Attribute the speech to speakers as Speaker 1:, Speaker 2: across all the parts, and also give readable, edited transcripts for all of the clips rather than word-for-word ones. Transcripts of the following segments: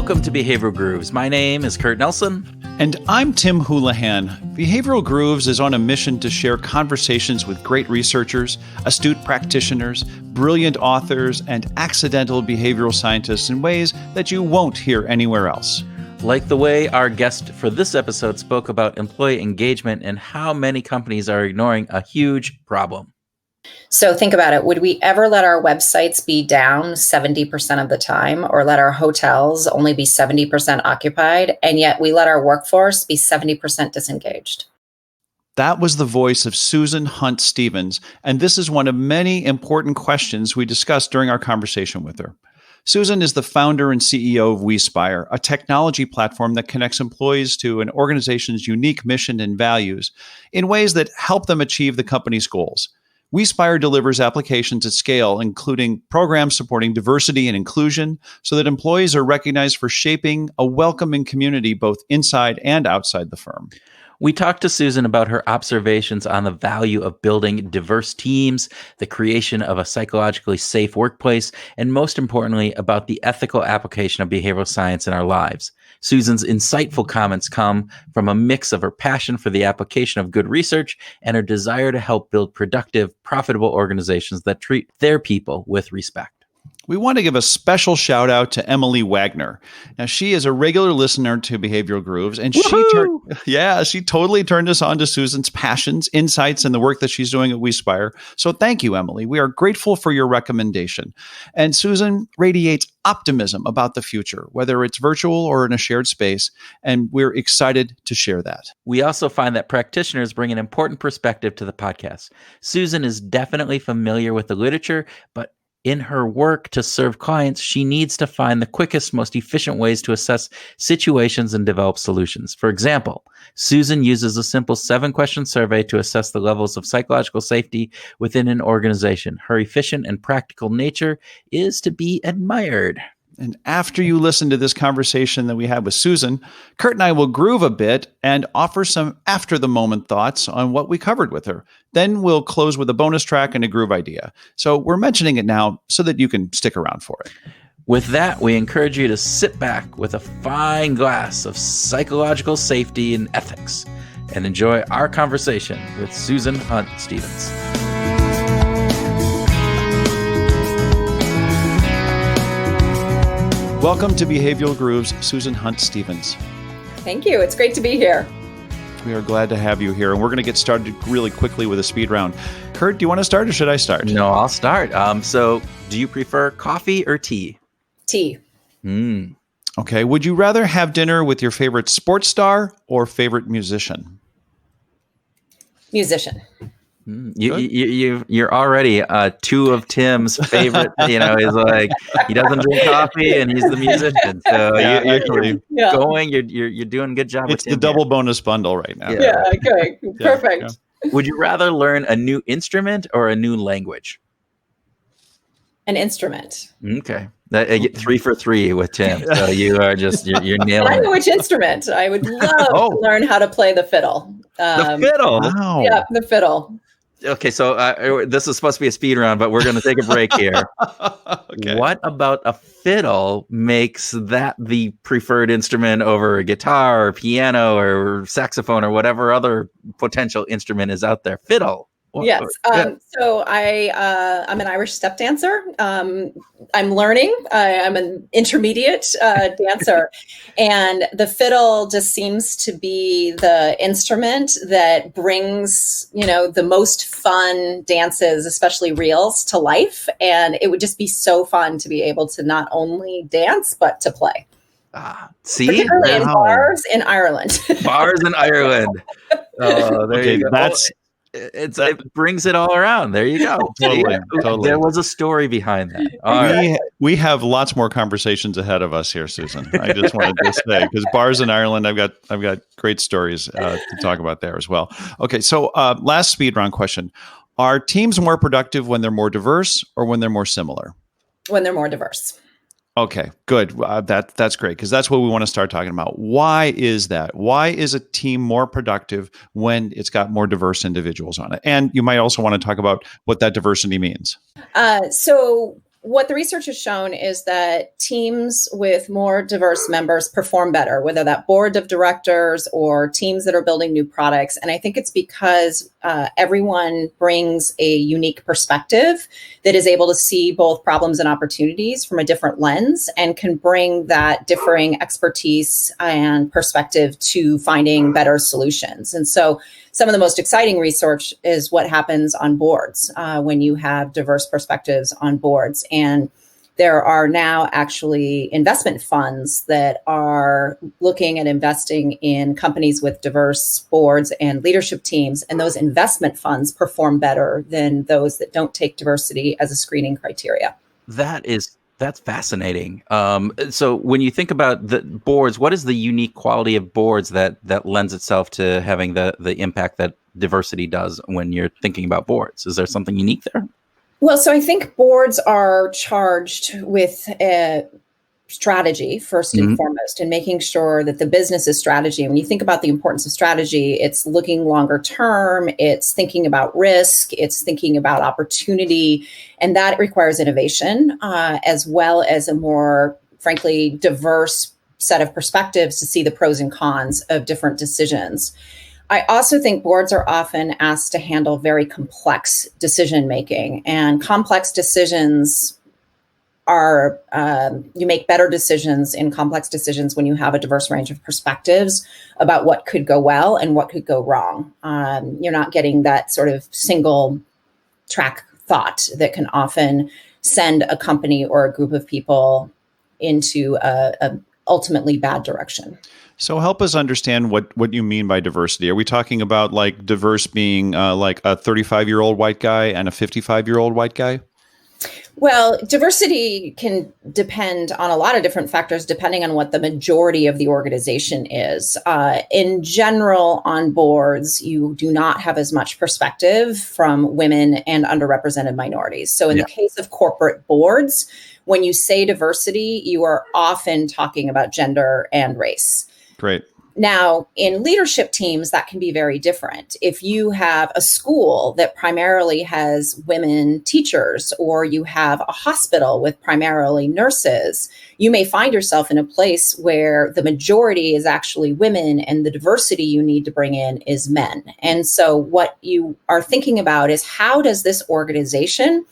Speaker 1: Welcome to Behavioral Grooves. My name is Kurt Nelson.
Speaker 2: And I'm Tim Houlihan. Behavioral Grooves is on a mission to share conversations with great researchers, astute practitioners, brilliant authors, and accidental behavioral scientists in ways that you won't hear anywhere else.
Speaker 1: Like the way our guest for this episode spoke about employee engagement and how many companies are ignoring a huge problem.
Speaker 3: So think about it. Would we ever let our websites be down 70% of the time, or let our hotels only be 70% occupied, and yet we let our workforce be 70% disengaged?
Speaker 2: That was the voice of Susan Hunt Stevens, and this is one of many important questions we discussed during our conversation with her. Susan is the founder and CEO of WeSpire, a technology platform that connects employees to an organization's unique mission and values in ways that help them achieve the company's goals. WeSpire delivers applications at scale, including programs supporting diversity and inclusion, so that employees are recognized for shaping a welcoming community both inside and outside the firm.
Speaker 1: We talked to Susan about her observations on the value of building diverse teams, the creation of a psychologically safe workplace, and most importantly, about the ethical application of behavioral science in our lives. Susan's insightful comments come from a mix of her passion for the application of good research and her desire to help build productive, profitable organizations that treat their people with respect.
Speaker 2: We want to give a special shout out to Emily Wagner. Now, she is a regular listener to Behavioral Grooves, and she totally turned us on to Susan's passions, insights, and the work that she's doing at WeSpire. So thank you, Emily. We are grateful for your recommendation. And Susan radiates optimism about the future, whether it's virtual or in a shared space, and we're excited to share that.
Speaker 1: We also find that practitioners bring an important perspective to the podcast. Susan is definitely familiar with the literature, but in her work to serve clients, she needs to find the quickest, most efficient ways to assess situations and develop solutions. For example, Susan uses a simple 7-question survey to assess the levels of psychological safety within an organization. Her efficient and practical nature is to be admired.
Speaker 2: And after you listen to this conversation that we had with Susan, Kurt and I will groove a bit and offer some after-the-moment thoughts on what we covered with her. Then we'll close with a bonus track and a groove idea. So we're mentioning it now so that you can stick around for it.
Speaker 1: With that, we encourage you to sit back with a fine glass of psychological safety and ethics and enjoy our conversation with Susan Hunt Stevens.
Speaker 2: Welcome to Behavioral Grooves, Susan Hunt Stevens.
Speaker 3: Thank you. It's great to be here.
Speaker 2: We are glad to have you here, and we're going to get started really quickly with a speed round. Kurt, do you want to start, or should I start?
Speaker 1: No, I'll start. So do you prefer coffee or tea?
Speaker 3: Tea.
Speaker 2: Okay. Would you rather have dinner with your favorite sports star or favorite musician?
Speaker 3: Musician.
Speaker 1: You're already two of Tim's favorite. Is like he doesn't drink coffee and he's the musician. So you're doing a good job.
Speaker 2: It's the double bonus bundle right now.
Speaker 3: Yeah. Okay. Perfect.
Speaker 1: Yeah. Would you rather learn a new instrument or a new language?
Speaker 3: An instrument.
Speaker 1: Okay. I get 3 for 3 with Tim. So you are you're nailing it.
Speaker 3: I know which instrument. I would love to learn how to play the fiddle.
Speaker 1: The fiddle.
Speaker 2: Wow.
Speaker 3: Yeah, the fiddle.
Speaker 1: Okay, so this is supposed to be a speed round, but we're going to take a break here.
Speaker 2: Okay.
Speaker 1: What about a fiddle makes that the preferred instrument over a guitar or piano or saxophone or whatever other potential instrument is out there? Fiddle.
Speaker 3: Yes. So I'm an Irish step dancer. I'm learning. I'm an intermediate dancer. And the fiddle just seems to be the instrument that brings, the most fun dances, especially reels, to life. And it would just be so fun to be able to not only dance, but to play.
Speaker 1: See?
Speaker 3: Particularly in bars in Ireland.
Speaker 1: Bars in Ireland. Oh, there you go. It brings it all around. There you go.
Speaker 2: Totally.
Speaker 1: There was a story behind that.
Speaker 2: We have lots more conversations ahead of us here, Susan. I just wanted to say, because bars in Ireland, I've got great stories to talk about there as well. Okay, so last speed round question: are teams more productive when they're more diverse or when they're more similar?
Speaker 3: When they're more diverse.
Speaker 2: Okay, good. That's great, because that's what we want to start talking about. Why is that? Why is a team more productive when it's got more diverse individuals on it? And you might also want to talk about what that diversity means.
Speaker 3: So what the research has shown is that teams with more diverse members perform better, whether that board of directors or teams that are building new products. And I think it's because everyone brings a unique perspective that is able to see both problems and opportunities from a different lens and can bring that differing expertise and perspective to finding better solutions. And so some of the most exciting research is what happens on boards when you have diverse perspectives on boards. And there are now actually investment funds that are looking at investing in companies with diverse boards and leadership teams. And those investment funds perform better than those that don't take diversity as a screening criteria.
Speaker 1: That's fascinating. So when you think about the boards, what is the unique quality of boards that lends itself to having the impact that diversity does when you're thinking about boards? Is there something unique there?
Speaker 3: Well, so I think boards are charged with strategy first and foremost, and making sure that the business's strategy, when you think about the importance of strategy, it's looking longer term, it's thinking about risk, it's thinking about opportunity, and that requires innovation as well as a more, frankly, diverse set of perspectives to see the pros and cons of different decisions. I also think boards are often asked to handle very complex decision making, and complex decisions are, you make better decisions in complex decisions when you have a diverse range of perspectives about what could go well and what could go wrong. You're not getting that sort of single track thought that can often send a company or a group of people into a ultimately bad direction.
Speaker 2: So help us understand what you mean by diversity. Are we talking about like diverse being like a 35-year-old white guy and a 55-year-old white guy?
Speaker 3: Well, diversity can depend on a lot of different factors depending on what the majority of the organization is. In general, on boards, you do not have as much perspective from women and underrepresented minorities. So in the case of corporate boards, when you say diversity, you are often talking about gender and race.
Speaker 2: Great.
Speaker 3: Now, in leadership teams, that can be very different. If you have a school that primarily has women teachers, or you have a hospital with primarily nurses, you may find yourself in a place where the majority is actually women and the diversity you need to bring in is men. And so what you are thinking about is, how does this organization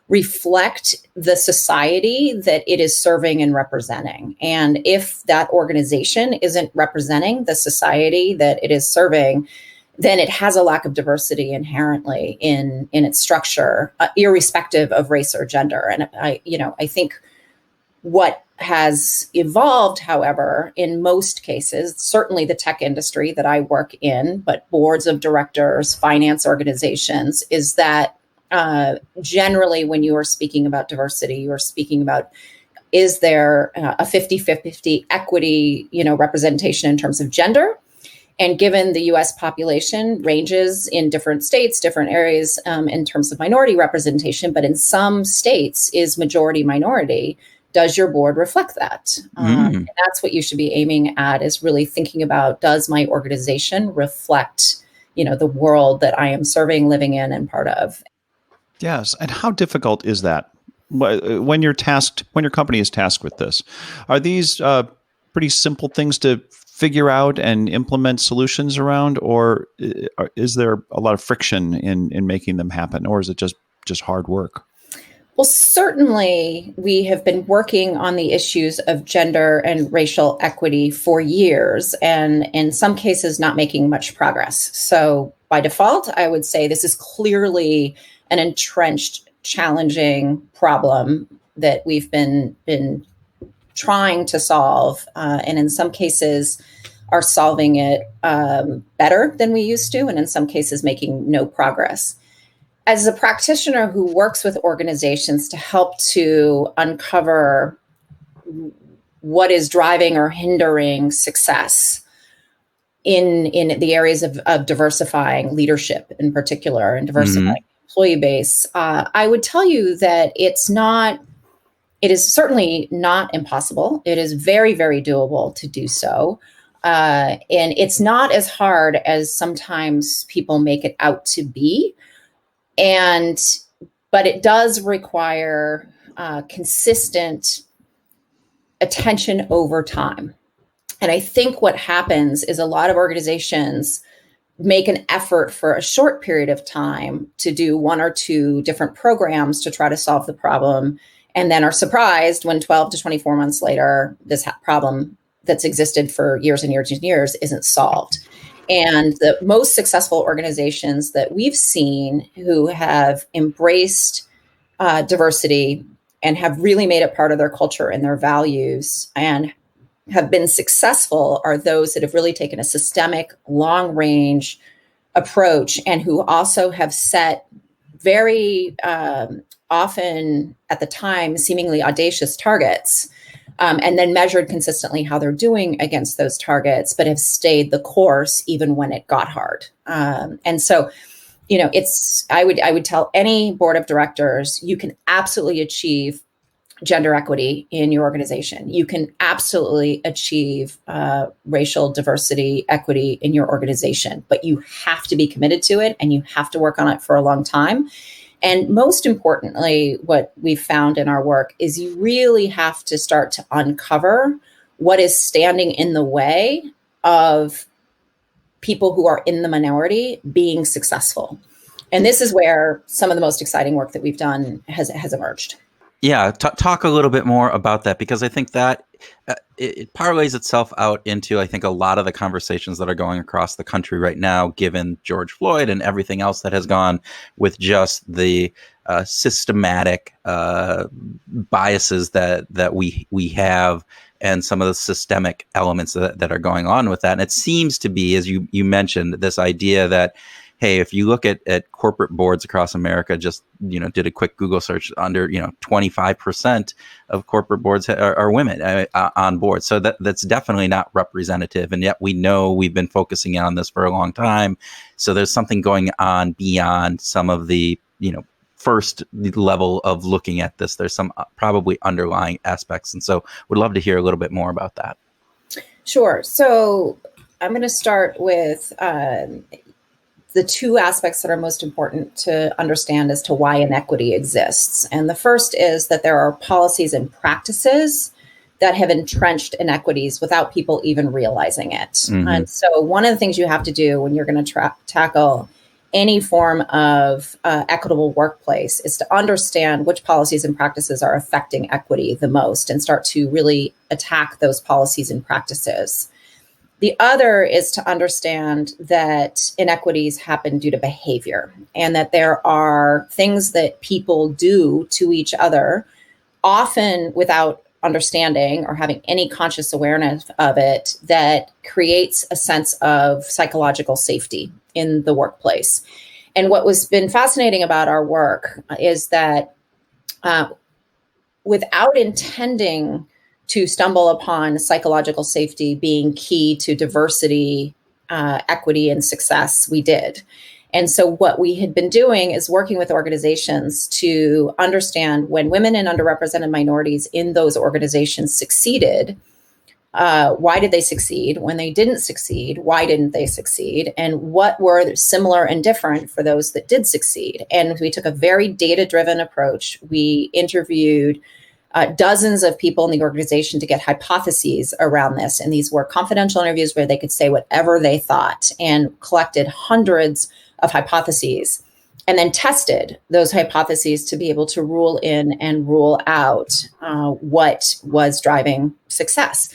Speaker 3: reflect the society that it is serving and representing? And if that organization isn't representing the society that it is serving, then it has a lack of diversity inherently in its structure, irrespective of race or gender. And I think what has evolved, however, in most cases, certainly the tech industry that I work in, but boards of directors, finance organizations, is that generally, when you are speaking about diversity, you are speaking about, is there a 50-50 equity, representation in terms of gender? And given the U.S. population ranges in different states, different areas in terms of minority representation, but in some states is majority minority, does your board reflect that? And that's what you should be aiming at, is really thinking about, does my organization reflect, the world that I am serving, living in, and part of?
Speaker 2: Yes. And how difficult is that when your company is tasked with this? Are these pretty simple things to figure out and implement solutions around, or is there a lot of friction in making them happen, or is it just hard work?
Speaker 3: Well, certainly we have been working on the issues of gender and racial equity for years, and in some cases not making much progress. So by default, I would say this is clearly an entrenched, challenging problem that we've been trying to solve, and in some cases are solving it better than we used to, and in some cases making no progress. As a practitioner who works with organizations to help to uncover what is driving or hindering success in the areas of diversifying leadership in particular, and diversifying employee base, I would tell you that it is certainly not impossible. It is very, very doable to do so. And it's not as hard as sometimes people make it out to be. But it does require consistent attention over time. And I think what happens is a lot of organizations make an effort for a short period of time to do one or two different programs to try to solve the problem, and then are surprised when 12 to 24 months later, this problem that's existed for years and years and years isn't solved. And the most successful organizations that we've seen who have embraced diversity and have really made it part of their culture and their values and have been successful are those that have really taken a systemic, long-range approach and who also have set very often at the time seemingly audacious targets, and then measured consistently how they're doing against those targets, but have stayed the course even when it got hard. And so, I would tell any board of directors, you can absolutely achieve gender equity in your organization. You can absolutely achieve racial diversity, equity in your organization, but you have to be committed to it and you have to work on it for a long time. And most importantly, what we've found in our work is you really have to start to uncover what is standing in the way of people who are in the minority being successful. And this is where some of the most exciting work that we've done has emerged.
Speaker 1: Yeah, talk a little bit more about that, because I think that it parlays itself out into, I think, a lot of the conversations that are going across the country right now, given George Floyd and everything else that has gone with just the systematic biases that we have and some of the systemic elements that are going on with that. And it seems to be, as you mentioned, this idea that, hey, if you look at corporate boards across America, just, did a quick Google search, under, 25% of corporate boards are women on board. So that's definitely not representative. And yet we know we've been focusing on this for a long time. So there's something going on beyond some of the, first level of looking at this. There's some probably underlying aspects. And so would love to hear a little bit more about that.
Speaker 3: Sure. So I'm going to start with the two aspects that are most important to understand as to why inequity exists. And the first is that there are policies and practices that have entrenched inequities without people even realizing it. Mm-hmm. And so one of the things you have to do when you're going to tackle any form of equitable workplace is to understand which policies and practices are affecting equity the most and start to really attack those policies and practices. The other is to understand that inequities happen due to behavior, and that there are things that people do to each other, often without understanding or having any conscious awareness of it, that creates a sense of psychological safety in the workplace. And what was been fascinating about our work is that without intending to stumble upon psychological safety being key to diversity, equity, and success, we did. And so what we had been doing is working with organizations to understand when women and underrepresented minorities in those organizations succeeded, why did they succeed? When they didn't succeed, why didn't they succeed? And what were similar and different for those that did succeed? And we took a very data-driven approach. We interviewed dozens of people in the organization to get hypotheses around this. And these were confidential interviews where they could say whatever they thought, and collected hundreds of hypotheses and then tested those hypotheses to be able to rule in and rule out what was driving success.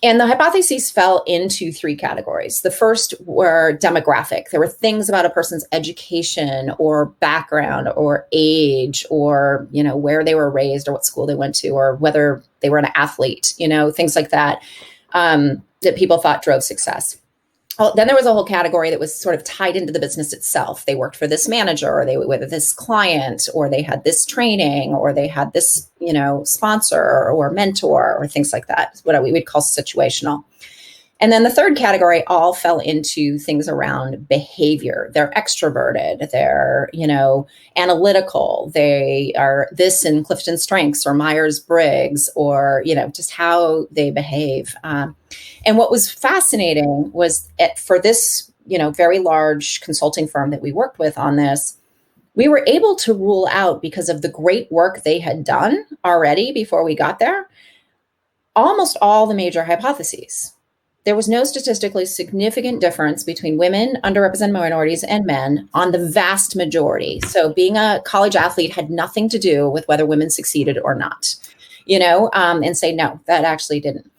Speaker 3: And the hypotheses fell into three categories. The first were demographic. There were things about a person's education or background or age or, where they were raised or what school they went to or whether they were an athlete, things like that, that people thought drove success. Then there was a whole category that was sort of tied into the business itself. They worked for this manager, or they were with this client, or they had this training, or they had this, sponsor or mentor, or things like that. What we would call situational. And then the third category all fell into things around behavior. They're extroverted, they're, analytical, they are this in Clifton Strengths or Myers-Briggs, or, just how they behave. And what was fascinating was for this, very large consulting firm that we worked with on this, we were able to rule out, because of the great work they had done already before we got there, almost all the major hypotheses. There was no statistically significant difference between women, underrepresented minorities, and men on the vast majority. So being a college athlete had nothing to do with whether women succeeded or not, and say, no, that actually didn't.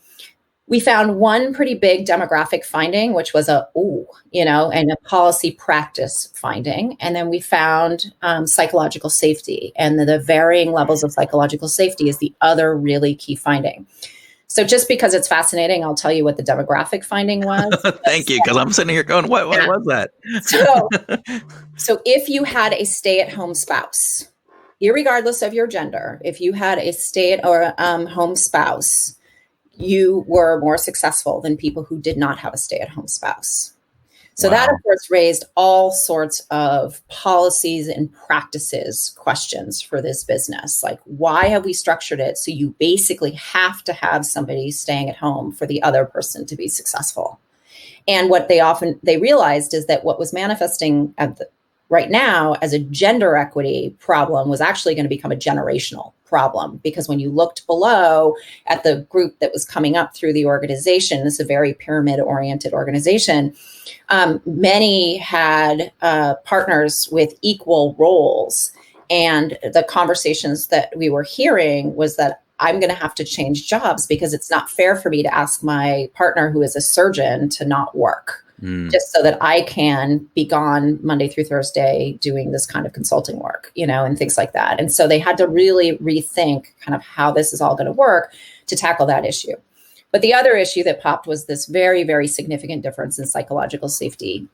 Speaker 3: We found one pretty big demographic finding, which was and a policy practice finding. And then we found psychological safety, and the varying levels of psychological safety is the other really key finding. So just because it's fascinating, I'll tell you what the demographic finding was.
Speaker 1: Thank you, because I'm sitting here going, what was that?
Speaker 3: So if you had a stay-at-home spouse, irregardless of your gender, if you had a stay-at-home spouse, you were more successful than people who did not have a stay-at-home spouse. So that, of course, raised all sorts of policies and practices questions for this business. Like, why have we structured it so you basically have to have somebody staying at home for the other person to be successful? And what they realized is that what was manifesting right now as a gender equity problem was actually going to become a generational problem, because when you looked below at the group that was coming up through the organization, this is a very pyramid-oriented organization, many had partners with equal roles. And the conversations that we were hearing was that I'm going to have to change jobs because it's not fair for me to ask my partner, who is a surgeon, to not work. Just so that I can be gone Monday through Thursday doing this kind of consulting work, and things like that. And so they had to really rethink kind of how this is all going to work to tackle that issue. But the other issue that popped was this very, very significant difference in psychological safety.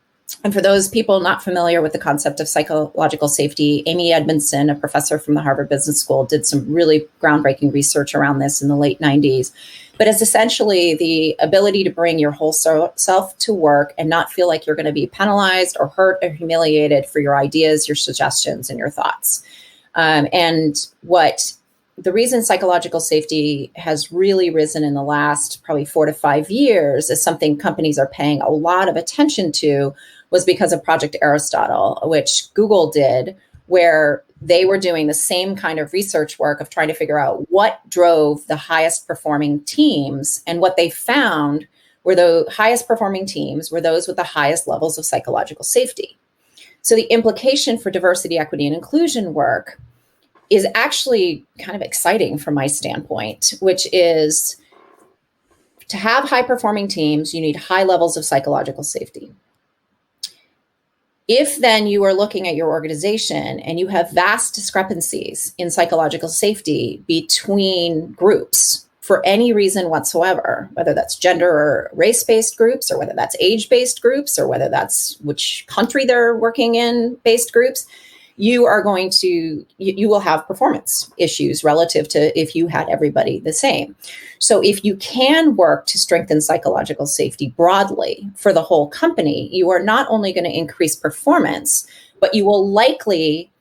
Speaker 3: And for those people not familiar with the concept of psychological safety, Amy Edmonson, a professor from the Harvard Business School, did some really groundbreaking research around this in the late 90s. But it's essentially the ability to bring your whole self to work and not feel like you're going to be penalized or hurt or humiliated for your ideas, your suggestions, and your thoughts. And what the reason psychological safety has really risen in the last probably 4 to 5 years is something companies are paying a lot of attention to was because of Project Aristotle, which Google did, where they were doing the same kind of research work of trying to figure out what drove the highest performing teams. And what they found were the highest performing teams were those with the highest levels of psychological safety. So the implication for diversity, equity, and inclusion work is actually kind of exciting from my standpoint, which is to have high performing teams, you need high levels of psychological safety. If then you are looking at your organization and you have vast discrepancies in psychological safety between groups for any reason whatsoever, whether that's gender or race-based groups, or whether that's age-based groups, or whether that's which country they're working in based groups, you will have performance issues relative to if you had everybody the same. So if you can work to strengthen psychological safety broadly for the whole company, you are not only going to increase performance, but you will likely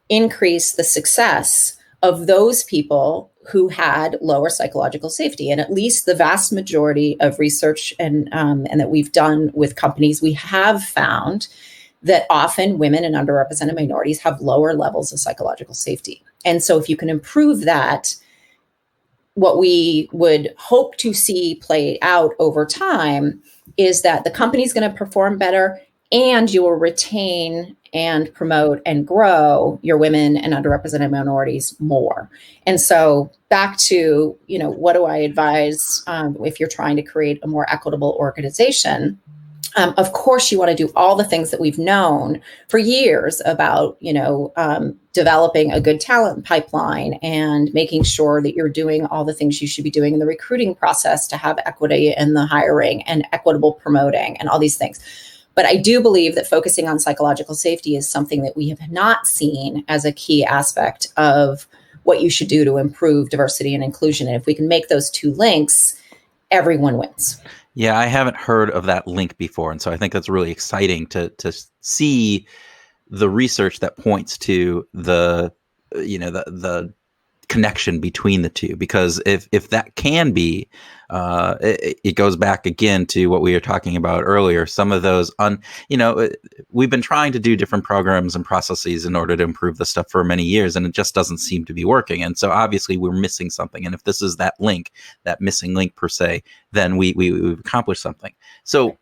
Speaker 3: increase the success of those people who had lower psychological safety. And at least the vast majority of research and that we've done with companies, we have found that often women and underrepresented minorities have lower levels of psychological safety. And so if you can improve that, what we would hope to see play out over time is that the company is going to perform better, and you will retain and promote and grow your women and underrepresented minorities more. And so back to, what do I advise if you're trying to create a more equitable organization? Of course, you want to do all the things that we've known for years about, developing a good talent pipeline and making sure that you're doing all the things you should be doing in the recruiting process to have equity in the hiring and equitable promoting and all these things. But I do believe that focusing on psychological safety is something that we have not seen as a key aspect of what you should do to improve diversity and inclusion. And if we can make those two links, everyone wins.
Speaker 1: Yeah, I haven't heard of that link before. And so I think that's really exciting to see the research that points to the connection between the two, because if that can be, it goes back again to what we were talking about earlier. Some of those, we've been trying to do different programs and processes in order to improve this stuff for many years, and it just doesn't seem to be working. And so obviously we're missing something. And if this is that link, that missing link per se, then we've accomplished something. So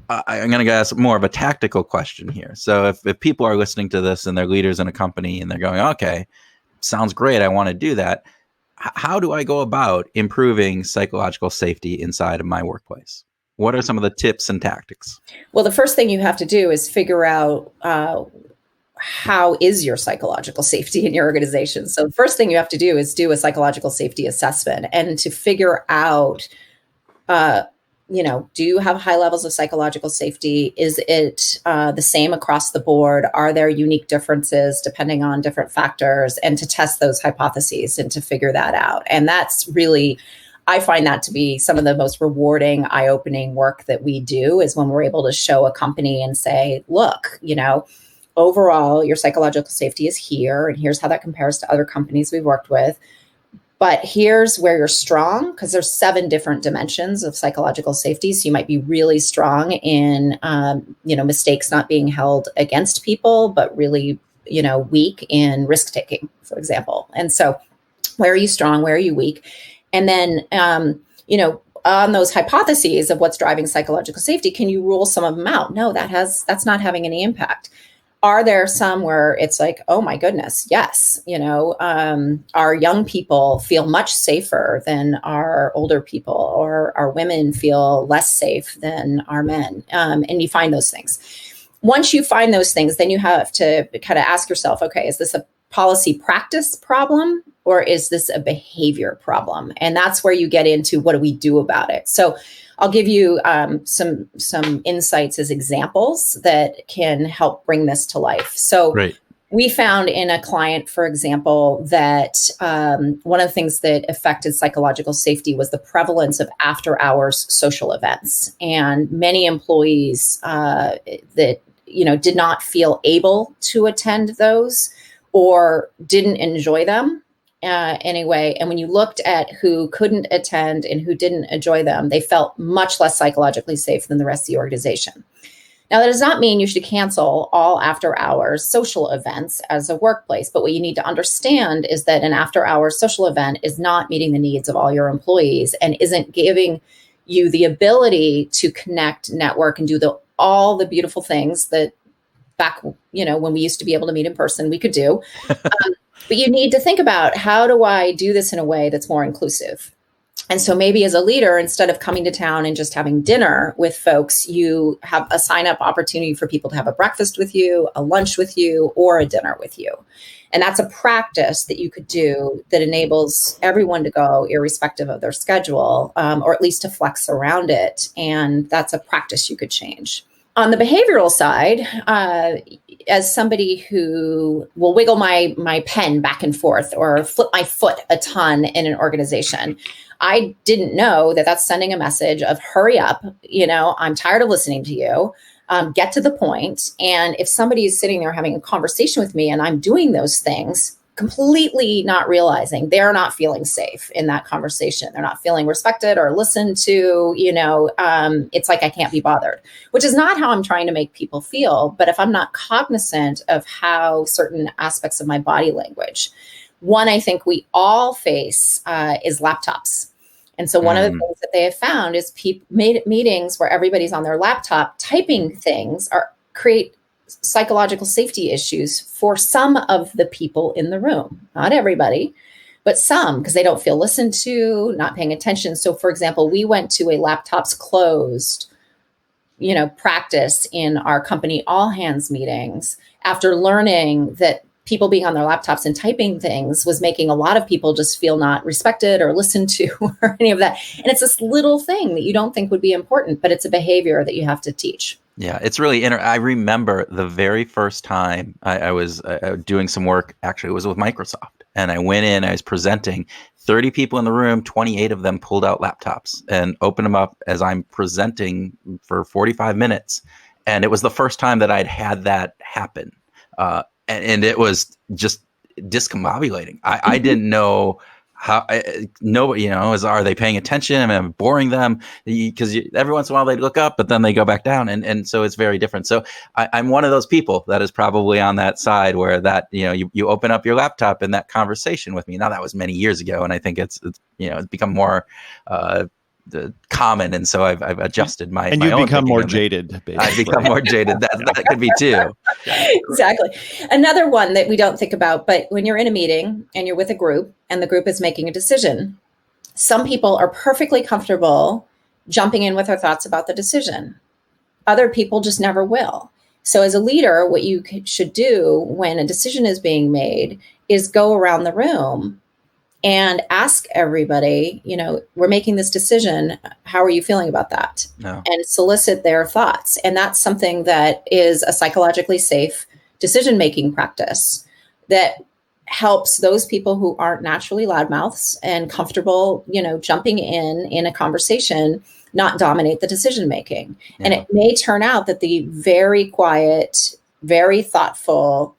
Speaker 1: I'm going to ask more of a tactical question here. So if people are listening to this and they're leaders in a company and they're going, okay, sounds great, I want to do that. How do I go about improving psychological safety inside of my workplace? What are some of the tips and tactics?
Speaker 3: Well, the first thing you have to do is figure out how is your psychological safety in your organization. So the first thing you have to do is do a psychological safety assessment and to figure out, do you have high levels of psychological safety? Is it the same across the board? Are there unique differences depending on different factors? And to test those hypotheses and to figure that out. And that's really, I find that to be some of the most rewarding, eye-opening work that we do, is when we're able to show a company and say, look, overall, your psychological safety is here, and here's how that compares to other companies we've worked with. But here's where you're strong, because there's 7 different dimensions of psychological safety. So you might be really strong in, mistakes not being held against people, but really, weak in risk taking, for example. And so where are you strong? Where are you weak? And then, on those hypotheses of what's driving psychological safety, can you rule some of them out? No, that's not having any impact. Are there some where it's like, oh my goodness, yes, our young people feel much safer than our older people, or our women feel less safe than our men, and you find those things. Once you find those things, then you have to kind of ask yourself, okay, is this a policy practice problem, or is this a behavior problem? And that's where you get into what do we do about it. So I'll give you some insights as examples that can help bring this to life. So we found in a client, for example, that one of the things that affected psychological safety was the prevalence of after-hours social events. And many employees that did not feel able to attend those or didn't enjoy them. Anyway, and when you looked at who couldn't attend and who didn't enjoy them, they felt much less psychologically safe than the rest of the organization. Now, that does not mean you should cancel all after-hours social events as a workplace, but what you need to understand is that an after-hours social event is not meeting the needs of all your employees and isn't giving you the ability to connect, network, and do all the beautiful things that back, when we used to be able to meet in person, we could do. But you need to think about, how do I do this in a way that's more inclusive? And so maybe as a leader, instead of coming to town and just having dinner with folks, you have a sign-up opportunity for people to have a breakfast with you, a lunch with you, or a dinner with you. And that's a practice that you could do that enables everyone to go irrespective of their schedule, or at least to flex around it. And that's a practice you could change. On the behavioral side, as somebody who will wiggle my pen back and forth or flip my foot a ton in an organization, I didn't know that that's sending a message of hurry up, I'm tired of listening to you, get to the point. And if somebody is sitting there having a conversation with me and I'm doing those things, completely not realizing they're not feeling safe in that conversation. They're not feeling respected or listened to, it's like I can't be bothered, which is not how I'm trying to make people feel. But if I'm not cognizant of how certain aspects of my body language, one I think we all face is laptops. And so one of the things that they have found is meetings where everybody's on their laptop typing things create psychological safety issues for some of the people in the room, not everybody, but some, because they don't feel listened to, not paying attention. So for example, we went to a laptops closed, practice in our company all hands meetings after learning that people being on their laptops and typing things was making a lot of people just feel not respected or listened to or any of that. And it's this little thing that you don't think would be important, but it's a behavior that you have to teach.
Speaker 1: Yeah, it's really I remember the very first time I was doing some work. Actually, it was with Microsoft, and I went in. I was presenting. 30 people in the room. 28 of them pulled out laptops and opened them up as I'm presenting for 45 minutes. And it was the first time that I'd had that happen. And it was just discombobulating. I didn't know how, are they paying attention? Am I boring them? Because every once in a while they look up, but then they go back down. And so it's very different. So I'm one of those people that is probably on that side where that, you open up your laptop and that conversation with me. Now that was many years ago. And I think it's become more, common, and so I've adjusted my.
Speaker 2: And
Speaker 1: my
Speaker 2: you
Speaker 1: own
Speaker 2: become more
Speaker 1: thinking.
Speaker 2: jaded. Basically.
Speaker 1: I've become more jaded. That could be too.
Speaker 3: Exactly. Another one that we don't think about, but when you're in a meeting and you're with a group and the group is making a decision, some people are perfectly comfortable jumping in with their thoughts about the decision. Other people just never will. So as a leader, what you should do when a decision is being made is go around the room and ask everybody, we're making this decision. How are you feeling about that?
Speaker 1: No.
Speaker 3: And solicit their thoughts. And that's something that is a psychologically safe decision-making practice that helps those people who aren't naturally loudmouths and comfortable, jumping in a conversation, not dominate the decision-making. Yeah. And it may turn out that the very quiet, very thoughtful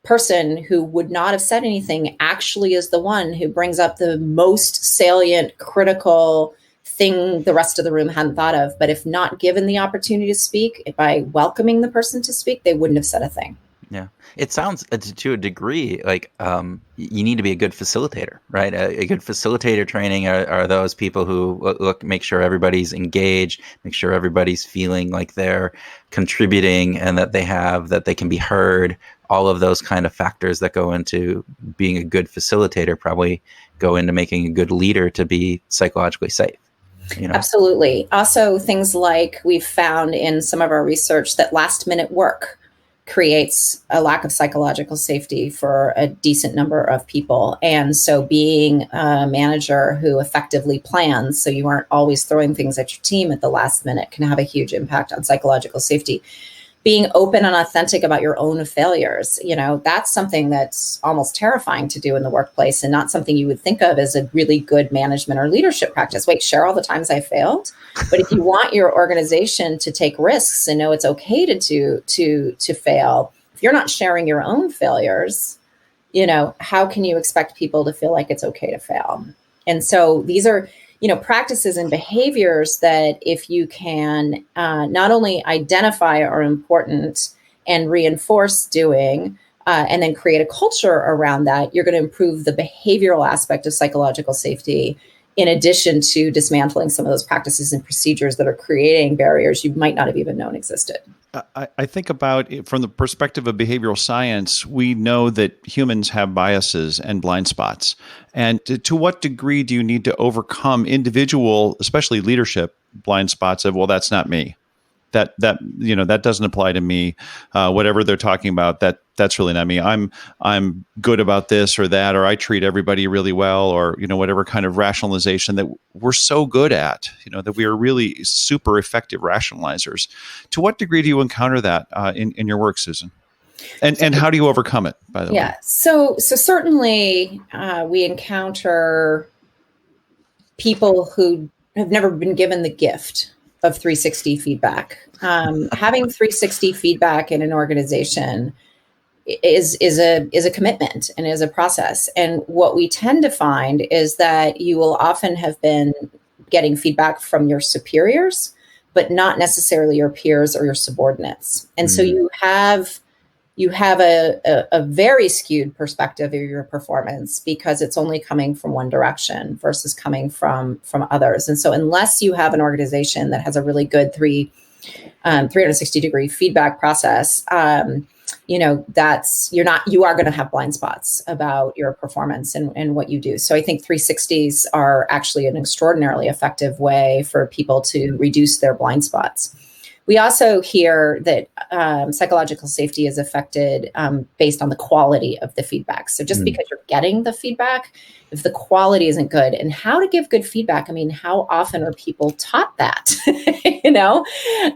Speaker 3: person who would not have said anything actually is the one who brings up the most salient, critical thing the rest of the room hadn't thought of. But if not given the opportunity to speak, by welcoming the person to speak, they wouldn't have said a thing.
Speaker 1: Yeah. It sounds to a degree like you need to be a good facilitator, right? A good facilitator training are those people who make sure everybody's engaged, make sure everybody's feeling like they're contributing and that they can be heard. All of those kind of factors that go into being a good facilitator probably go into making a good leader to be psychologically safe.
Speaker 3: Absolutely. Also, things like we've found in some of our research that last minute work creates a lack of psychological safety for a decent number of people. And so being a manager who effectively plans, so you aren't always throwing things at your team at the last minute, can have a huge impact on psychological safety. Being open and authentic about your own failures, that's something that's almost terrifying to do in the workplace and not something you would think of as a really good management or leadership practice. Wait, share all the times I failed. But if you want your organization to take risks and know it's okay to fail, if you're not sharing your own failures, how can you expect people to feel like it's okay to fail? And so these are practices and behaviors that if you can not only identify are important and reinforce doing, and then create a culture around that, you're going to improve the behavioral aspect of psychological safety, in addition to dismantling some of those practices and procedures that are creating barriers you might not have even known existed.
Speaker 2: I think about it from the perspective of behavioral science, we know that humans have biases and blind spots. And to what degree do you need to overcome individual, especially leadership, blind spots of, well, that's not me. That doesn't apply to me. Whatever they're talking about, that's really not me. I'm good about this or that, or I treat everybody really well, or whatever kind of rationalization that we're so good at. That we are really super effective rationalizers. To what degree do you encounter that in your work, Susan? And how do you overcome it? By the way,
Speaker 3: so certainly we encounter people who have never been given the gift of 360 feedback. Having 360 feedback in an organization is a commitment and is a process. And what we tend to find is that you will often have been getting feedback from your superiors, but not necessarily your peers or your subordinates. And so you have a very skewed perspective of your performance because it's only coming from one direction versus coming from others. And so unless you have an organization that has a really good 360-degree feedback process, you are going to have blind spots about your performance and what you do. So I think 360s are actually an extraordinarily effective way for people to reduce their blind spots. We also hear that psychological safety is affected based on the quality of the feedback. So just because you're getting the feedback, if the quality isn't good, and how to give good feedback, I mean, how often are people taught that?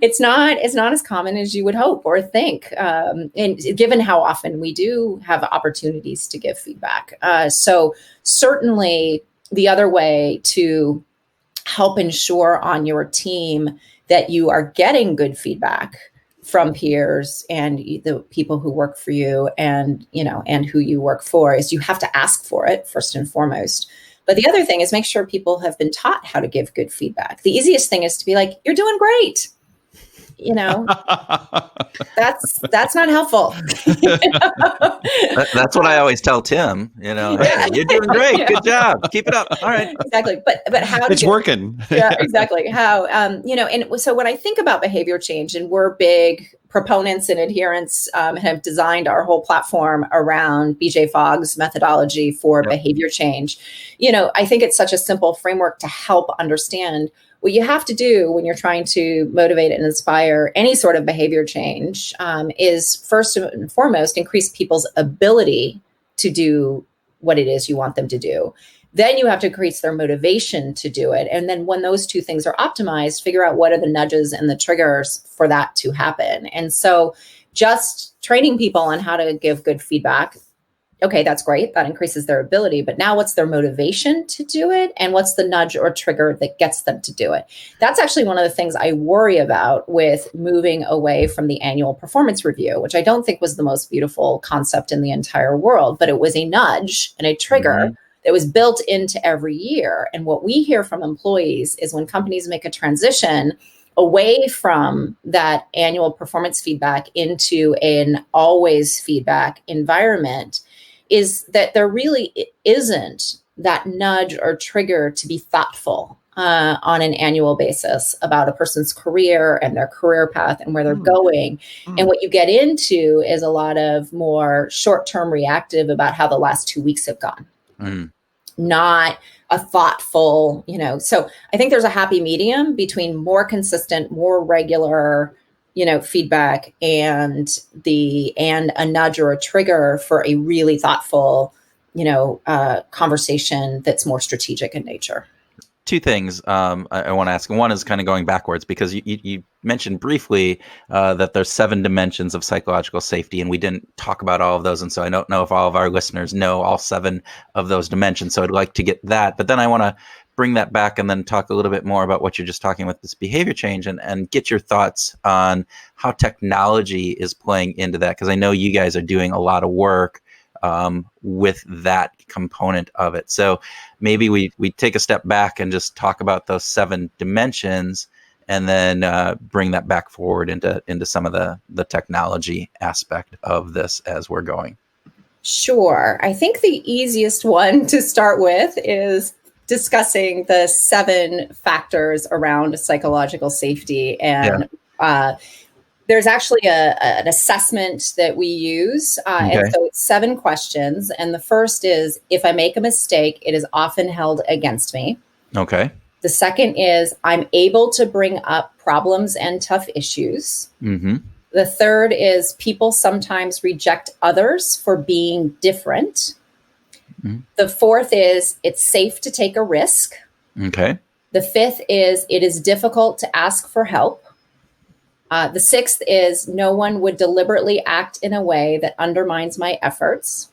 Speaker 3: It's not as common as you would hope or think. And given how often we do have opportunities to give feedback. So certainly the other way to help ensure on your team that you are getting good feedback from peers and the people who work for you and, and who you work for is you have to ask for it first and foremost. But the other thing is make sure people have been taught how to give good feedback. The easiest thing is to be like, you're doing great. That's not helpful.
Speaker 1: That's what I always tell Tim, hey, you're doing great. Good job. Keep it up. All right.
Speaker 3: Exactly. But how
Speaker 2: it's working.
Speaker 3: Yeah, exactly. How, and so when I think about behavior change, and we're big proponents and adherents, have designed our whole platform around BJ Fogg's methodology for behavior change. I think it's such a simple framework to help understand what you have to do when you're trying to motivate and inspire any sort of behavior change, is first and foremost, increase people's ability to do what it is you want them to do. Then you have to increase their motivation to do it. And then when those two things are optimized, figure out what are the nudges and the triggers for that to happen. And so just training people on how to give good feedback. Okay, that's great. That increases their ability. But now what's their motivation to do it? And what's the nudge or trigger that gets them to do it? That's actually one of the things I worry about with moving away from the annual performance review, which I don't think was the most beautiful concept in the entire world, but it was a nudge and a trigger that was built into every year. And what we hear from employees is when companies make a transition away from that annual performance feedback into an always feedback environment, is that there really isn't that nudge or trigger to be thoughtful on an annual basis about a person's career and their career path and where they're going. And what you get into is a lot of more short-term reactive about how the last 2 weeks have gone. Not a thoughtful, so I think there's a happy medium between more consistent, more regular, feedback and a nudge or a trigger for a really thoughtful, conversation that's more strategic in nature.
Speaker 1: Two things I want to ask. One is kind of going backwards, because you mentioned briefly that there's 7 dimensions of psychological safety, and we didn't talk about all of those. And so I don't know if all of our listeners know all 7 of those dimensions. So I'd like to get that. But then I want to bring that back and then talk a little bit more about what you're just talking with this behavior change, and get your thoughts on how technology is playing into that. Because I know you guys are doing a lot of work with that component of it. So maybe we take a step back and just talk about those 7 dimensions, and then bring that back forward into some of the technology aspect of this as we're going.
Speaker 3: Sure. I think the easiest one to start with is discussing the 7 factors around psychological safety. And there's actually an assessment that we use. And so it's 7 questions. And the first is, if I make a mistake, it is often held against me.
Speaker 1: Okay.
Speaker 3: The second is, I'm able to bring up problems and tough issues. The third is, people sometimes reject others for being different. The fourth is, it's safe to take a risk.
Speaker 1: Okay.
Speaker 3: The fifth is, it is difficult to ask for help. The sixth is, no one would deliberately act in a way that undermines my efforts.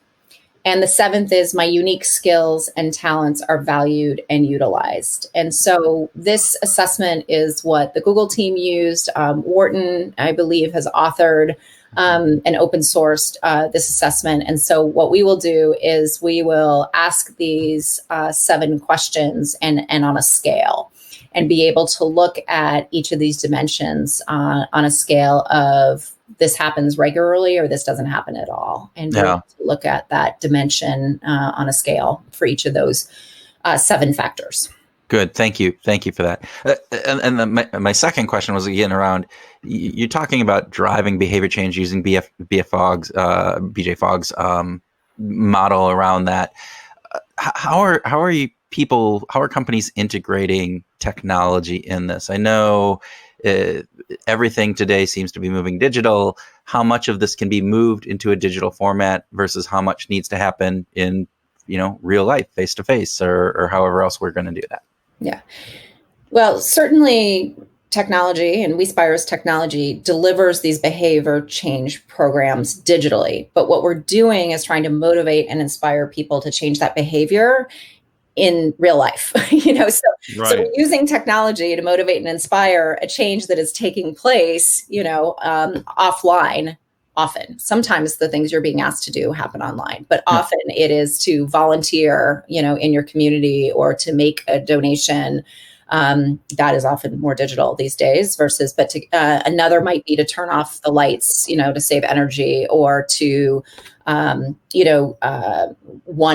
Speaker 3: And the seventh is, my unique skills and talents are valued and utilized. And so this assessment is what the Google team used. Wharton, I believe, has authored and open sourced this assessment. And so what we will do is we will ask these 7 questions and on a scale, and be able to look at each of these dimensions on a scale of, this happens regularly or this doesn't happen at all. And to look at that dimension on a scale for each of those 7 factors.
Speaker 1: Good. Thank you. Thank you for that. And my second question was, again, around, you're talking about driving behavior change using BJ Fogg's model around that. How are companies integrating technology in this? I know everything today seems to be moving digital. How much of this can be moved into a digital format versus how much needs to happen in, real life, face to face, or however else we're going to do that?
Speaker 3: Yeah. Well, certainly technology, and WeSpire's technology, delivers these behavior change programs digitally. But what we're doing is trying to motivate and inspire people to change that behavior in real life. So So
Speaker 2: Right.
Speaker 3: we're using technology to motivate and inspire a change that is taking place, offline. Often, sometimes the things you're being asked to do happen online, but often it is to volunteer, in your community or to make a donation. That is often more digital these days versus, but another might be to turn off the lights, to save energy, or to, one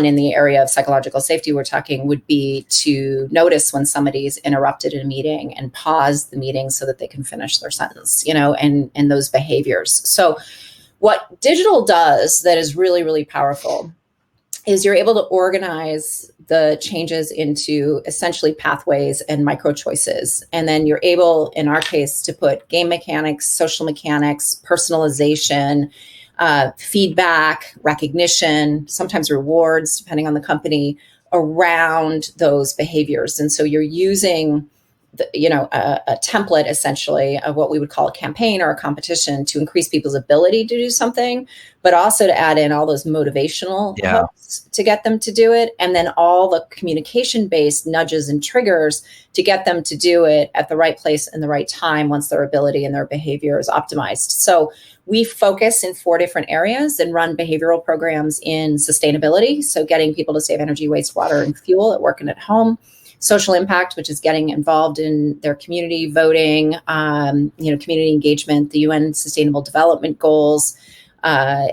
Speaker 3: in the area of psychological safety we're talking would be to notice when somebody's interrupted in a meeting and pause the meeting so that they can finish their sentence, and those behaviors. So what digital does that is really, really powerful is you're able to organize the changes into essentially pathways and micro choices. And then you're able, in our case, to put game mechanics, social mechanics, personalization, feedback, recognition, sometimes rewards, depending on the company, around those behaviors. And so you're using a template essentially of what we would call a campaign or a competition to increase people's ability to do something, but also to add in all those motivational hooks to get them to do it. And then all the communication-based nudges and triggers to get them to do it at the right place and the right time once their ability and their behavior is optimized. So we focus in 4 different areas and run behavioral programs in sustainability. So getting people to save energy, waste, water, and fuel at work and at home. Social impact, which is getting involved in their community, voting, community engagement, the UN Sustainable Development Goals,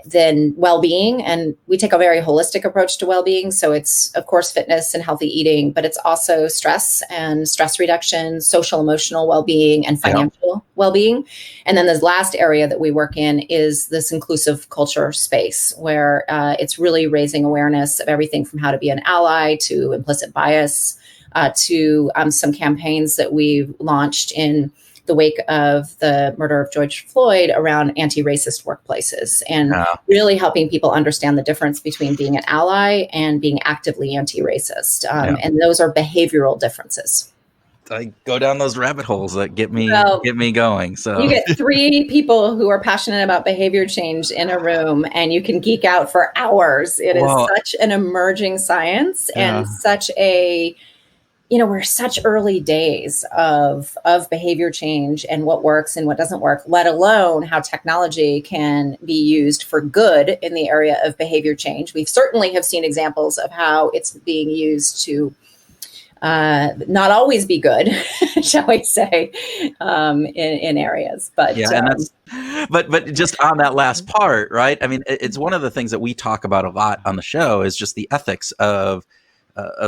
Speaker 3: then well-being. And we take a very holistic approach to well-being. So it's, of course, fitness and healthy eating, but it's also stress and stress reduction, social emotional well-being, and financial well-being. And then this last area that we work in is this inclusive culture space, where it's really raising awareness of everything from how to be an ally to implicit bias, to some campaigns that we've launched in the wake of the murder of George Floyd around anti-racist workplaces, and really helping people understand the difference between being an ally and being actively anti-racist. And those are behavioral differences.
Speaker 1: I go down those rabbit holes that get me going. So
Speaker 3: you get 3 people who are passionate about behavior change in a room, and you can geek out for hours. It is such an emerging science and such a we're such early days of behavior change and what works and what doesn't work, let alone how technology can be used for good in the area of behavior change. We certainly have seen examples of how it's being used to not always be good, shall we say, in areas. But
Speaker 1: but just on that last part, right? I mean, it's one of the things that we talk about a lot on the show is just the ethics of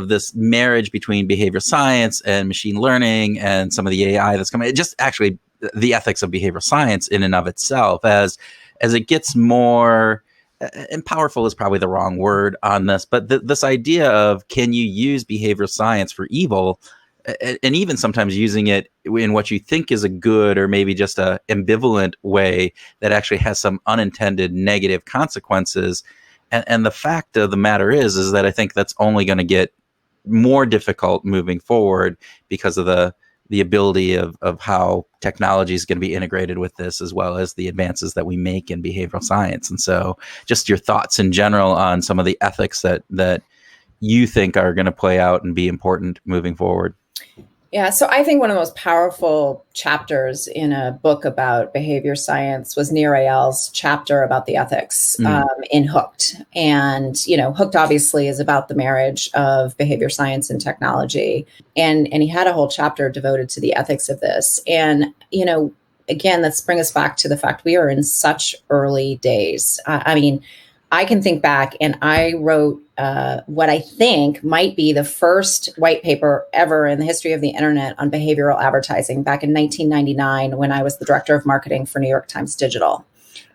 Speaker 1: this marriage between behavioral science and machine learning and some of the AI that's coming. Just actually the ethics of behavioral science in and of itself, as it gets more, and powerful is probably the wrong word on this, but this idea of, can you use behavioral science for evil, and even sometimes using it in what you think is a good or maybe just a ambivalent way that actually has some unintended negative consequences. And the fact of the matter is that I think that's only going to get more difficult moving forward because of the ability of how technology is going to be integrated with this, as well as the advances that we make in behavioral science. And so just your thoughts in general on some of the ethics that you think are going to play out and be important moving forward.
Speaker 3: Yeah, so I think one of the most powerful chapters in a book about behavior science was Nir Eyal's chapter about the ethics in Hooked. And, Hooked obviously is about the marriage of behavior science and technology. And he had a whole chapter devoted to the ethics of this. And, again, let's bring us back to the fact we are in such early days. I can think back, and I wrote what I think might be the first white paper ever in the history of the internet on behavioral advertising back in 1999, when I was the director of marketing for New York Times Digital.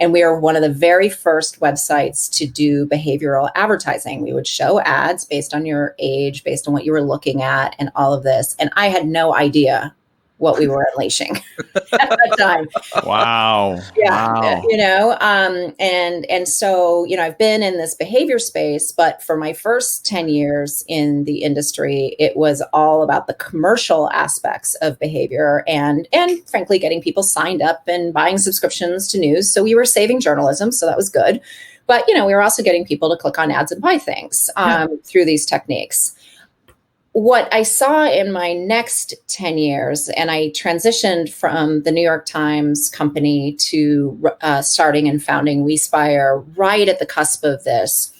Speaker 3: And we were one of the very first websites to do behavioral advertising. We would show ads based on your age, based on what you were looking at, and all of this. And I had no idea what we were unleashing at that time.
Speaker 2: Wow.
Speaker 3: Yeah.
Speaker 2: Wow.
Speaker 3: And so, I've been in this behavior space, but for my first 10 years in the industry, it was all about the commercial aspects of behavior and frankly, getting people signed up and buying subscriptions to news. So we were saving journalism. So that was good. But, we were also getting people to click on ads and buy things through these techniques. what I saw in my next 10 years, and I transitioned from the New York Times company to starting and founding WeSpire right at the cusp of this,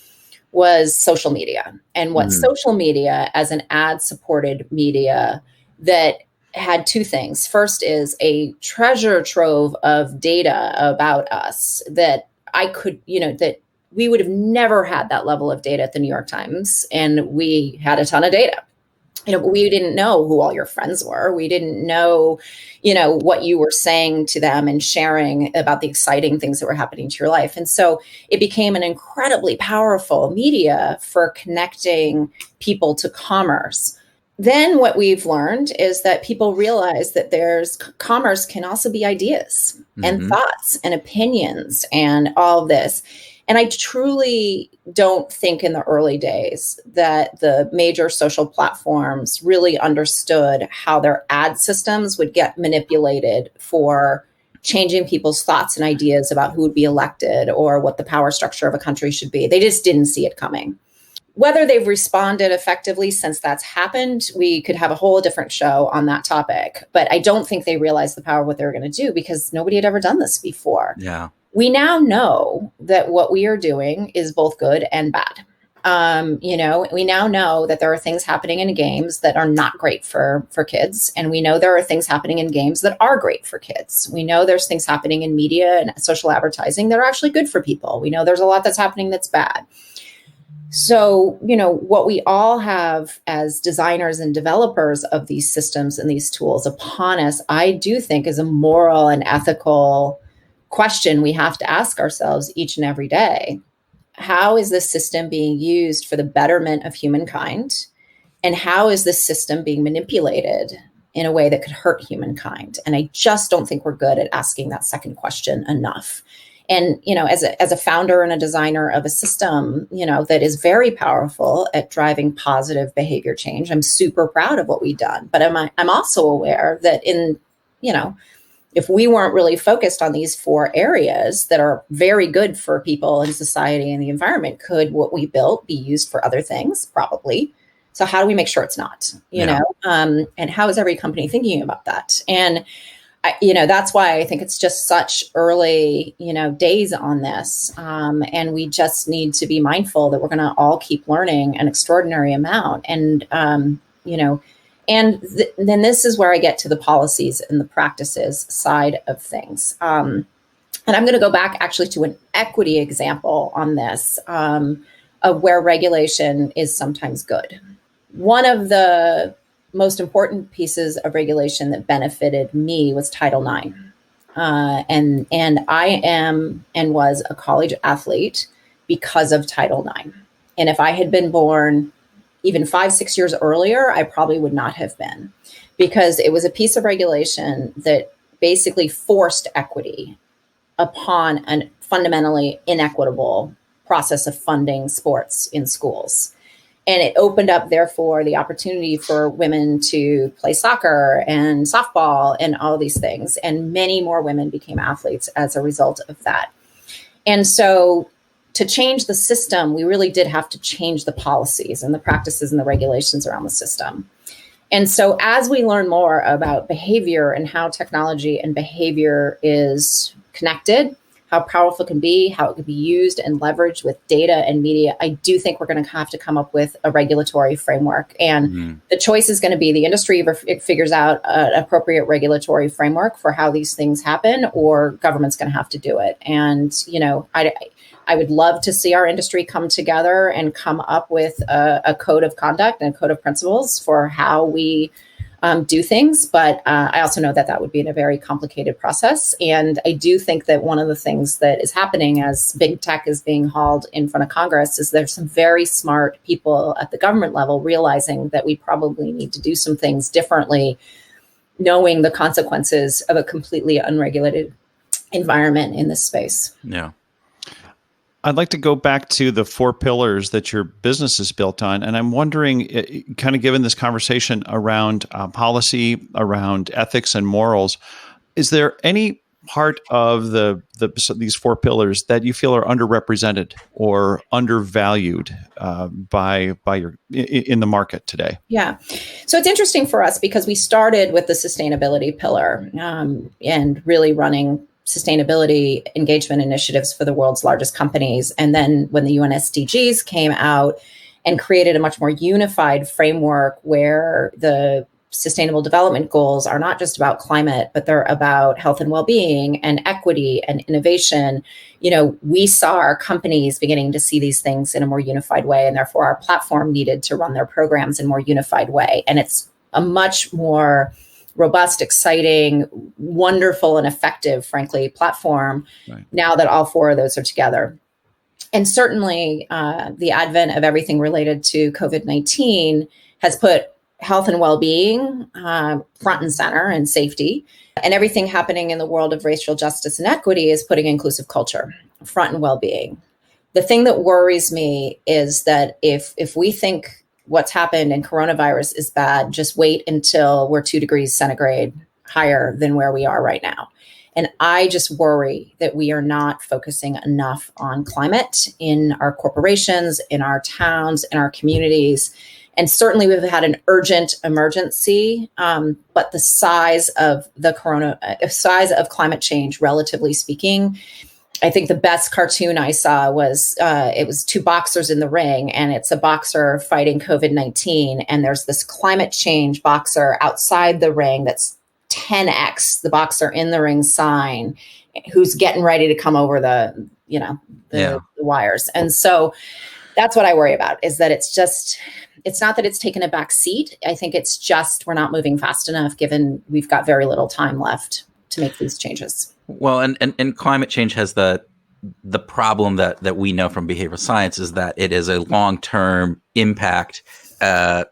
Speaker 3: was social media. And what social media as an ad-supported media that had two things. First is a treasure trove of data about us that I could, that we would have never had that level of data at the New York Times. And we had a ton of data. We didn't know who all your friends were. We didn't know, what you were saying to them and sharing about the exciting things that were happening to your life. And so it became an incredibly powerful media for connecting people to commerce. Then what we've learned is that people realize that commerce can also be ideas and thoughts and opinions and all of this. And I truly don't think in the early days that the major social platforms really understood how their ad systems would get manipulated for changing people's thoughts and ideas about who would be elected or what the power structure of a country should be. They just didn't see it coming. Whether they've responded effectively since that's happened, we could have a whole different show on that topic. But I don't think they realized the power of what they were going to do because nobody had ever done this before.
Speaker 1: Yeah.
Speaker 3: We now know that what we are doing is both good and bad. We now know that there are things happening in games that are not great for kids. And we know there are things happening in games that are great for kids. We know there's things happening in media and social advertising that are actually good for people. We know there's a lot that's happening that's bad. So, what we all have as designers and developers of these systems and these tools upon us, I do think is a moral and ethical question we have to ask ourselves each and every day. How is this system being used for the betterment of humankind? And how is this system being manipulated in a way that could hurt humankind? And I just don't think we're good at asking that second question enough. And, as a founder and a designer of a system, that is very powerful at driving positive behavior change, I'm super proud of what we've done. But I'm also aware that if we weren't really focused on these four areas that are very good for people and society and the environment, could what we built be used for other things? Probably. So how do we make sure it's not, and how is every company thinking about that? And, that's why I think it's just such early, days on this. And we just need to be mindful that we're going to all keep learning an extraordinary amount. And, then this is where I get to the policies and the practices side of things. And I'm going to go back actually to an equity example on this, of where regulation is sometimes good. One of the most important pieces of regulation that benefited me was Title IX. And I am and was a college athlete because of Title IX. And if I had been born even 5-6 years earlier, I probably would not have been, because it was a piece of regulation that basically forced equity upon a fundamentally inequitable process of funding sports in schools. And it opened up, therefore, the opportunity for women to play soccer and softball and all these things. And many more women became athletes as a result of that. And so to change the system, we really did have to change the policies and the practices and the regulations around the system. And so as we learn more about behavior and how technology and behavior is connected, how powerful it can be, how it can be used and leveraged with data and media, I do think we're going to have to come up with a regulatory framework. And the choice is going to be the industry figures out an appropriate regulatory framework for how these things happen, or government's going to have to do it. And, I would love to see our industry come together and come up with a code of conduct and a code of principles for how we do things. But I also know that would be in a very complicated process. And I do think that one of the things that is happening as big tech is being hauled in front of Congress is there's some very smart people at the government level realizing that we probably need to do some things differently, knowing the consequences of a completely unregulated environment in this space.
Speaker 1: Yeah.
Speaker 2: I'd like to go back to the 4 pillars that your business is built on. And I'm wondering, kind of given this conversation around policy, around ethics and morals, is there any part of these four pillars that you feel are underrepresented or undervalued in the market today?
Speaker 3: Yeah. So it's interesting for us because we started with the sustainability pillar and really running sustainability engagement initiatives for the world's largest companies. And then when the UN SDGs came out and created a much more unified framework where the Sustainable Development Goals are not just about climate, but they're about health and well-being and equity and innovation. We saw our companies beginning to see these things in a more unified way, and therefore our platform needed to run their programs in a more unified way. And it's a much more robust, exciting, wonderful, and effective, frankly, platform now that all four of those are together. And certainly the advent of everything related to COVID-19 has put health and well-being front and center, and safety. And everything happening in the world of racial justice and equity is putting inclusive culture front and well-being. The thing that worries me is that if we think what's happened in coronavirus is bad, just wait until we're 2 degrees centigrade higher than where we are right now. And I just worry that we are not focusing enough on climate in our corporations, in our towns, in our communities. And certainly we've had an urgent emergency, but the size of climate change, relatively speaking, I think the best cartoon I saw was, it was two boxers in the ring, and it's a boxer fighting COVID-19. And there's this climate change boxer outside the ring that's 10x the boxer in the ring sign, who's getting ready to come over the wires. And so that's what I worry about, is that it's not that it's taken a back seat. I think it's just we're not moving fast enough, given we've got very little time left to make these changes.
Speaker 1: Well, and climate change has the problem that we know from behavioral science is that it is a long-term impact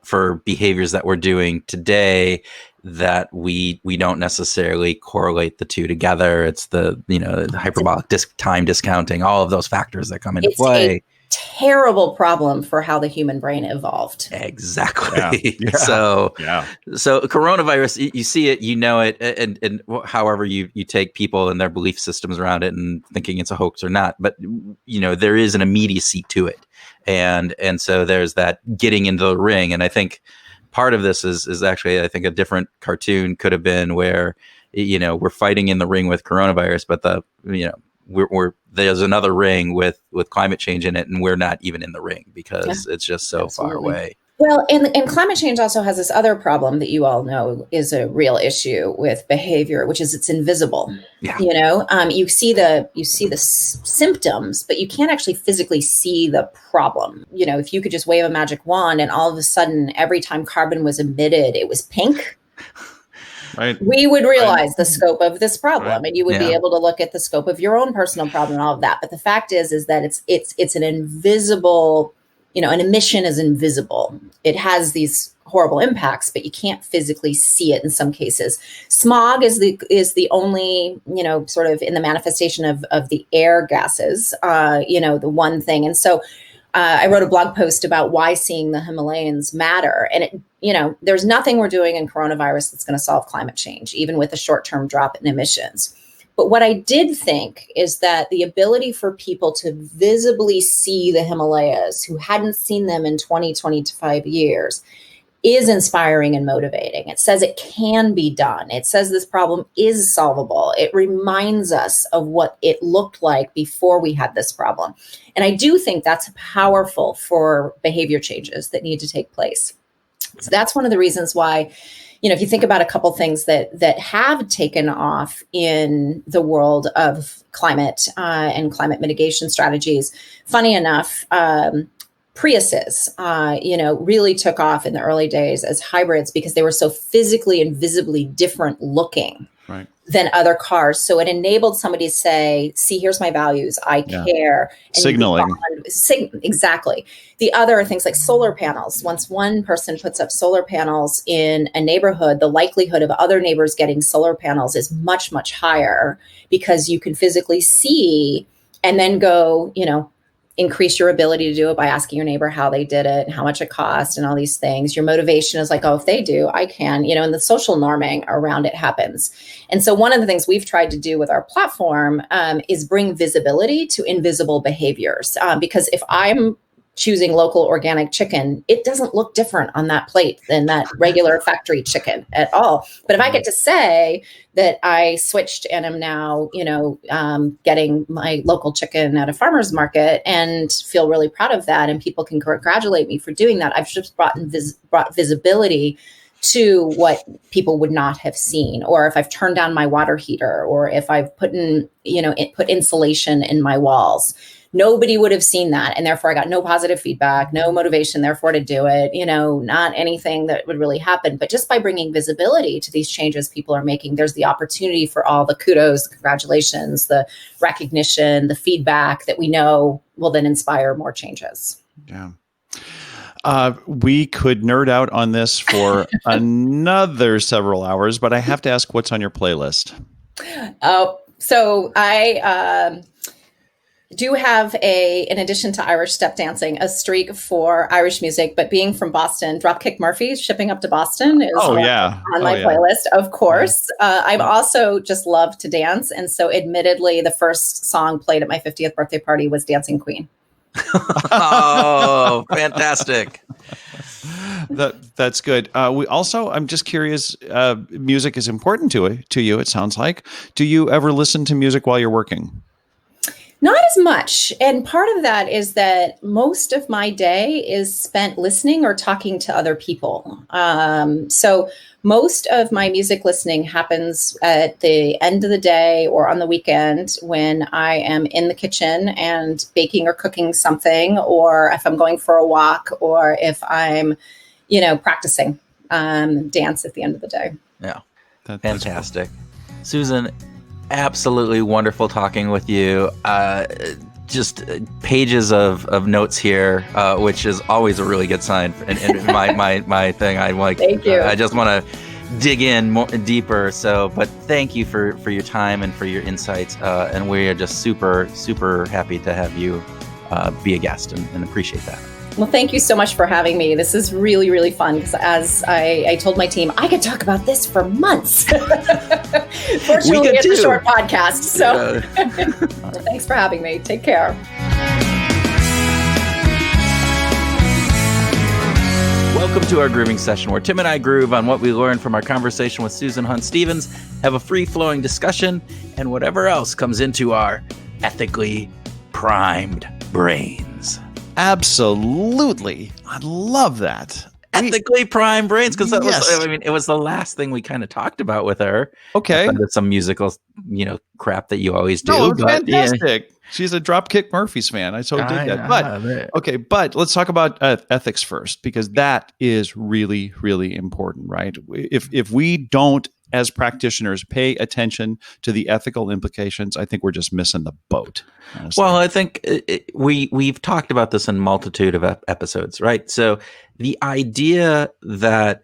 Speaker 1: for behaviors that we're doing today that we don't necessarily correlate the two together. It's the hyperbolic time discounting, all of those factors that come into play.
Speaker 3: Terrible problem for how the human brain evolved.
Speaker 1: Exactly. Yeah. So coronavirus, you see it, you know it, and however you take people and their belief systems around it and thinking it's a hoax or not, but there is an immediacy to it, and so there's that getting into the ring. And I think part of this is actually, I think, a different cartoon could have been where we're fighting in the ring with coronavirus, but there's another ring with climate change in it, and we're not even in the ring because it's just so far away.
Speaker 3: Well, and climate change also has this other problem that you all know is a real issue with behavior, which is it's invisible. Yeah. You see the symptoms, but you can't actually physically see the problem. If you could just wave a magic wand and all of a sudden every time carbon was emitted, it was pink. Right. We would realize the scope of this problem, and you would be able to look at the scope of your own personal problem and all of that. But the fact is that it's an invisible, an emission is invisible. It has these horrible impacts, but you can't physically see it in some cases. Smog is the only, sort of in the manifestation of the air gases, the one thing. And so I wrote a blog post about why seeing the Himalayas matter. And there's nothing we're doing in coronavirus that's going to solve climate change, even with a short-term drop in emissions. But what I did think is that the ability for people to visibly see the Himalayas who hadn't seen them in 20, 25 years is inspiring and motivating. It says it can be done. It says this problem is solvable. It reminds us of what it looked like before we had this problem. And I do think that's powerful for behavior changes that need to take place. So that's one of the reasons why, if you think about a couple things that have taken off in the world of climate and climate mitigation strategies, funny enough, Priuses, really took off in the early days as hybrids because they were so physically and visibly different looking than other cars. So it enabled somebody to say, see, here's my values. I care. And
Speaker 2: signaling.
Speaker 3: Exactly. The other are things like solar panels. Once one person puts up solar panels in a neighborhood, the likelihood of other neighbors getting solar panels is much, much higher because you can physically see and then go, increase your ability to do it by asking your neighbor how they did it and how much it cost and all these things. Your motivation is like, oh, if they do, I can, and the social norming around it happens. And so one of the things we've tried to do with our platform is bring visibility to invisible behaviors. Because if I'm choosing local organic chicken, it doesn't look different on that plate than that regular factory chicken at all. But if I get to say that I switched and am now, getting my local chicken at a farmer's market and feel really proud of that, and people can congratulate me for doing that, I've just brought visibility to what people would not have seen. Or if I've turned down my water heater, or if I've put insulation in my walls, nobody would have seen that. And therefore I got no positive feedback, no motivation, therefore to do it, not anything that would really happen. But just by bringing visibility to these changes people are making, there's the opportunity for all the kudos, the congratulations, the recognition, the feedback that we know will then inspire more changes.
Speaker 2: Yeah. We could nerd out on this for another several hours, but I have to ask, what's on your playlist?
Speaker 3: So I do have in addition to Irish step dancing, a streak for Irish music, but being from Boston, Dropkick Murphys, Shipping Up to Boston is on my playlist, of course. I've also just love to dance. And so admittedly, the first song played at my 50th birthday party was Dancing Queen.
Speaker 1: Oh, fantastic.
Speaker 2: That's good. I'm just curious, music is important to you, it sounds like. Do you ever listen to music while you're working?
Speaker 3: Not as much. And part of that is that most of my day is spent listening or talking to other people. So most of my music listening happens at the end of the day or on the weekend when I am in the kitchen and baking or cooking something, or if I'm going for a walk, or if I'm, practicing dance at the end of the day.
Speaker 1: Yeah. That's fantastic. Cool. Susan, absolutely wonderful talking with you. Just pages of notes here, which is always a really good sign. And my thing, I like.
Speaker 3: Thank you.
Speaker 1: I just want to dig in more deeper. But thank you for your time and for your insights. And we are just super, super happy to have you be a guest and appreciate that.
Speaker 3: Well, thank you so much for having me. This is really, really fun because as I told my team, I could talk about this for months. Fortunately, it's a short podcast. So well, thanks for having me. Take care.
Speaker 1: Welcome to our grooving session where Tim and I groove on what we learned from our conversation with Susan Hunt-Stevens, have a free-flowing discussion, and whatever else comes into our ethically primed brains.
Speaker 2: Absolutely. I love that.
Speaker 1: Ethically primed brains, because that it was the last thing we kind of talked about with her.
Speaker 2: Okay.
Speaker 1: Some musical, crap that you always do.
Speaker 2: No, it was fantastic. Yeah. She's a Dropkick Murphys fan. I so dig that. But let's talk about ethics first, because that is really, really important, right? If we don't, as practitioners, pay attention to the ethical implications, I think we're just missing the boat. Honestly.
Speaker 1: Well, I think we've talked about this in a multitude of episodes, right? So the idea that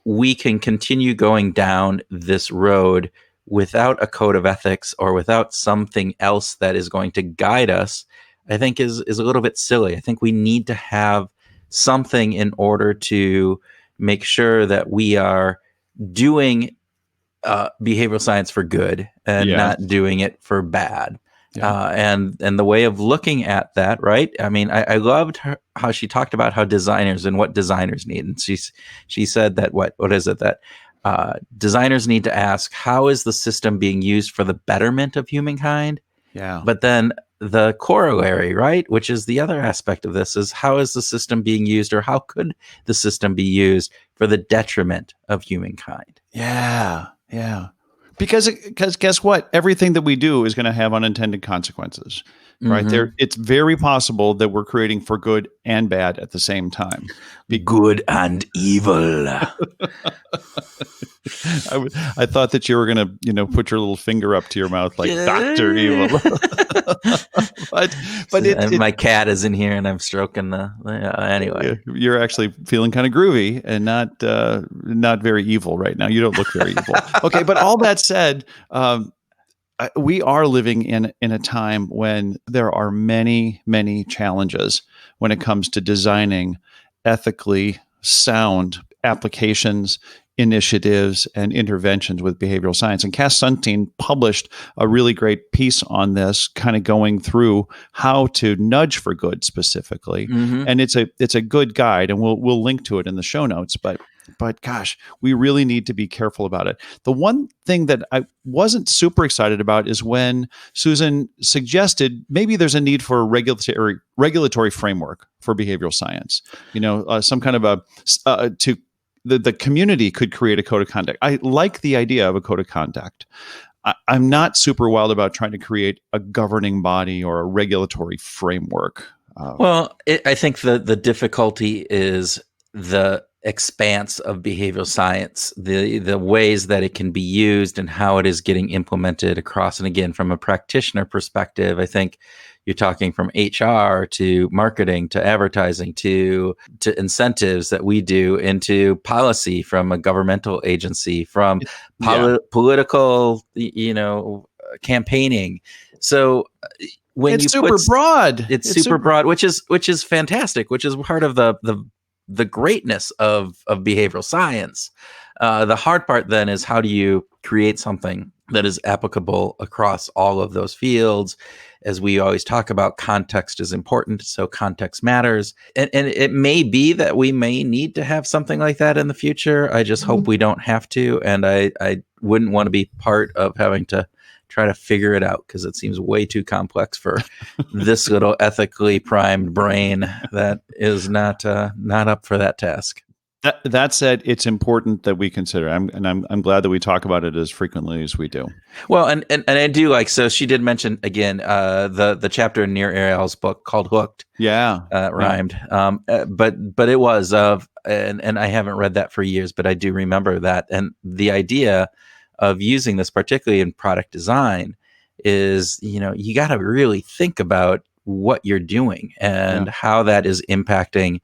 Speaker 1: we can continue going down this road without a code of ethics or without something else that is going to guide us, I think is a little bit silly. I think we need to have something in order to make sure that we are doing behavioral science for good and not doing it for bad. Yeah. And the way of looking at that, right? I mean, I loved how she talked about how designers and what designers need. And she said that what is it that designers need to ask, how is the system being used for the betterment of humankind?
Speaker 2: Yeah.
Speaker 1: But then the corollary, right, which is the other aspect of this, is how is the system being used, or how could the system be used for the detriment of humankind?
Speaker 2: Yeah. Yeah. Because guess what? Everything that we do is going to have unintended consequences, right?
Speaker 1: Mm-hmm.
Speaker 2: It's very possible that we're creating for good and bad at the same time.
Speaker 1: Good and evil.
Speaker 2: I thought that you were going to, put your little finger up to your mouth like Dr. Evil. but
Speaker 1: my cat is in here and I'm stroking anyway.
Speaker 2: You're actually feeling kind of groovy and not very evil right now. You don't look very evil. Okay, but all that said, we are living in a time when there are many challenges when it comes to designing ethically sound applications, initiatives, and interventions with behavioral science. And Cass Sunstein published a really great piece on this, kind of going through how to nudge for good specifically.
Speaker 1: Mm-hmm.
Speaker 2: And it's a good guide, and we'll link to it in the show notes. But gosh, we really need to be careful about it. The one thing that I wasn't super excited about is when Susan suggested maybe there's a need for a regulatory framework for behavioral science. Some kind of the community could create a code of conduct. I like the idea of a code of conduct. I'm not super wild about trying to create a governing body or a regulatory framework.
Speaker 1: I think the difficulty is the expanse of behavioral science, the ways that it can be used and how it is getting implemented across. And again, from a practitioner perspective, I think you're talking from HR to marketing to advertising to incentives that we do, into policy from a governmental agency, from political, campaigning. So when
Speaker 2: it's super broad,
Speaker 1: it's super broad, which is fantastic, which is part of the greatness of behavioral science. The hard part then is, how do you create something that is applicable across all of those fields? As we always talk about, context is important, so context matters. And it may be that we may need to have something like that in the future. I just hope we don't have to. And I wouldn't want to be part of having to try to figure it out, because it seems way too complex for this little ethically primed brain that is not up for that task.
Speaker 2: That said, it's important that we consider. I'm glad that we talk about it as frequently as we do.
Speaker 1: Well, and I do like. So she did mention again the chapter in Nir Ariel's book called Hooked.
Speaker 2: Yeah,
Speaker 1: rhymed. But it was and I haven't read that for years, but I do remember that. And the idea of using this, particularly in product design, is you got to really think about what you're doing and how that is impacting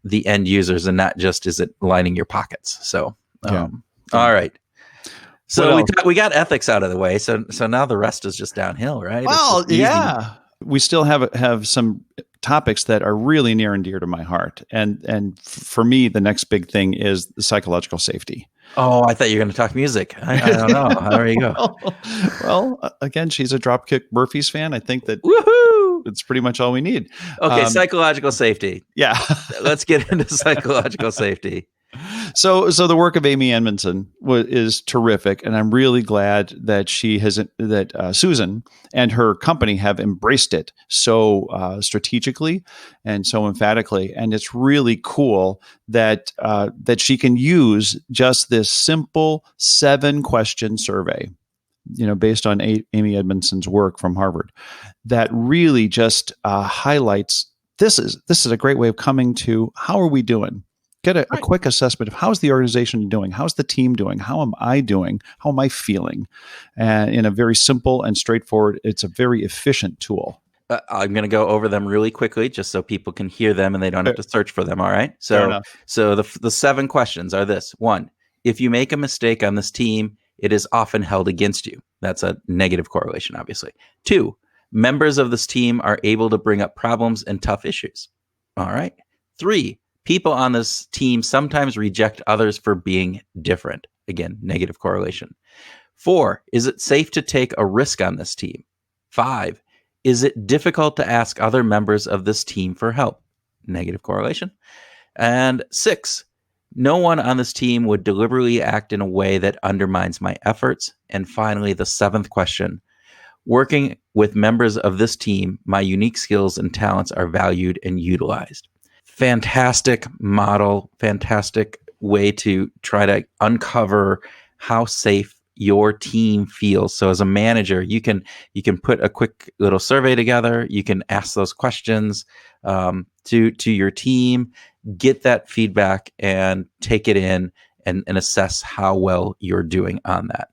Speaker 1: the end users, and not just is it lining your pockets. So, all right. So we got ethics out of the way. So now the rest is just downhill, right?
Speaker 2: Well, we still have some topics that are really near and dear to my heart. And for me, the next big thing is the psychological safety.
Speaker 1: Oh, I thought you were going to talk music. I don't know. There you go.
Speaker 2: Well, again, she's a Dropkick Murphys fan. I think that it's pretty much all we need.
Speaker 1: Okay, psychological safety.
Speaker 2: Yeah.
Speaker 1: Let's get into psychological safety.
Speaker 2: So the work of Amy Edmonson is terrific, and I'm really glad that Susan and her company have embraced it so strategically and so emphatically. And it's really cool that she can use just this simple 7-question survey, based on Amy Edmonson's work from Harvard, that really just highlights this is a great way of coming to how are we doing. Get a quick assessment of how's the organization doing? How's the team doing? How am I doing? How am I feeling? And in a very simple and straightforward, it's a very efficient tool.
Speaker 1: I'm going to go over them really quickly just so people can hear them and they don't have to search for them. All right. So the 7 questions are this. 1, if you make a mistake on this team, it is often held against you. That's a negative correlation, obviously. 2, members of this team are able to bring up problems and tough issues. All right. 3, people on this team sometimes reject others for being different. Again, negative correlation. 4, is it safe to take a risk on this team? 5, is it difficult to ask other members of this team for help? Negative correlation. And 6, no one on this team would deliberately act in a way that undermines my efforts. And finally, the 7th question, working with members of this team, my unique skills and talents are valued and utilized. Fantastic model, fantastic way to try to uncover how safe your team feels. So as a manager, you can put a quick little survey together. You can ask those questions to your team, get that feedback, and take it in and assess how well you're doing on that.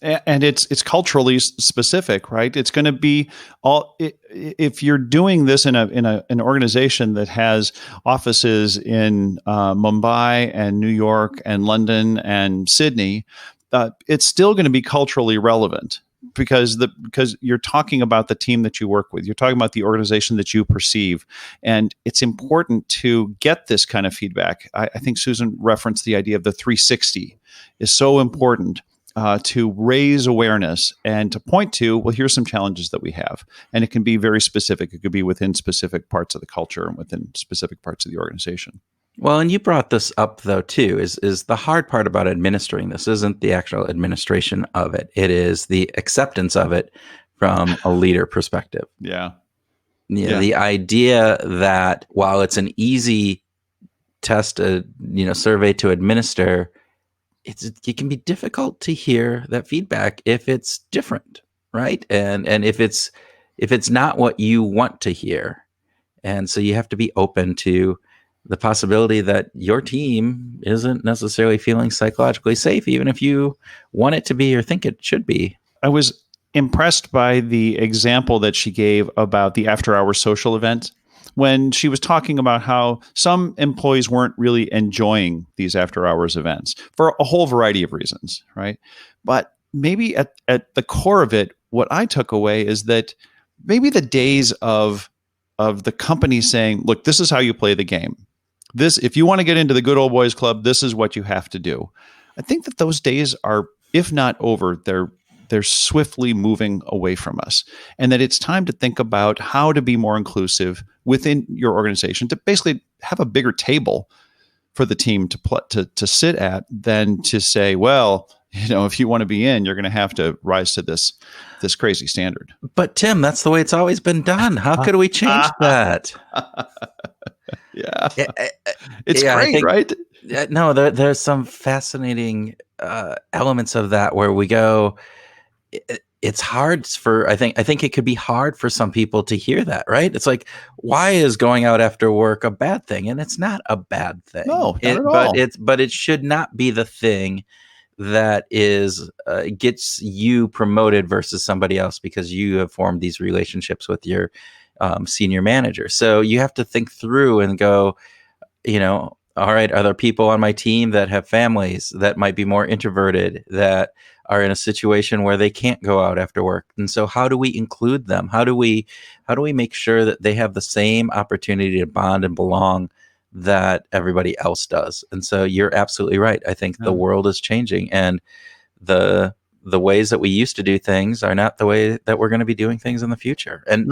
Speaker 2: And it's culturally specific, right? It's going to be if you're doing this in an organization that has offices in Mumbai and New York and London and Sydney, it's still going to be culturally relevant because you're talking about the team that you work with. You're talking about the organization that you perceive. And it's important to get this kind of feedback. I think Susan referenced the idea of the 360 is so important to raise awareness and to point to, well, here's some challenges that we have. And it can be very specific. It could be within specific parts of the culture and within specific parts of the organization.
Speaker 1: Well, and you brought this up, though, too, is the hard part about administering this isn't the actual administration of it. It is the acceptance of it from a leader perspective.
Speaker 2: Yeah.
Speaker 1: The idea that while it's an easy test, survey to administer, it can be difficult to hear that feedback if it's different, right? And if it's not what you want to hear. And so you have to be open to the possibility that your team isn't necessarily feeling psychologically safe, even if you want it to be or think it should be.
Speaker 2: I was impressed by the example that she gave about the after-hour social event when she was talking about how some employees weren't really enjoying these after-hours events for a whole variety of reasons, right? But maybe at the core of it, what I took away is that maybe the days of the company saying, look, this is how you play the game. If you want to get into the good old boys club, this is what you have to do. I think that those days are, if not over, they're swiftly moving away from us, and that it's time to think about how to be more inclusive within your organization, to basically have a bigger table for the team to sit at than to say, well, if you want to be in, you're going to have to rise to this crazy standard.
Speaker 1: But Tim, that's the way it's always been done. How could we change that?
Speaker 2: Yeah. It's great, right?
Speaker 1: No, there's some fascinating elements of that where we go, it's hard I think it could be hard for some people to hear that, right? It's like, why is going out after work a bad thing? And it's not a bad thing.
Speaker 2: No, not at all.
Speaker 1: But it should not be the thing that is gets you promoted versus somebody else because you have formed these relationships with your senior manager. So you have to think through and go, all right, are there people on my team that have families that might be more introverted, that are in a situation where they can't go out after work? And so how do we include them? How do we make sure that they have the same opportunity to bond and belong that everybody else does? And so you're absolutely right. I think the world is changing, and the ways that we used to do things are not the way that we're going to be doing things in the future. And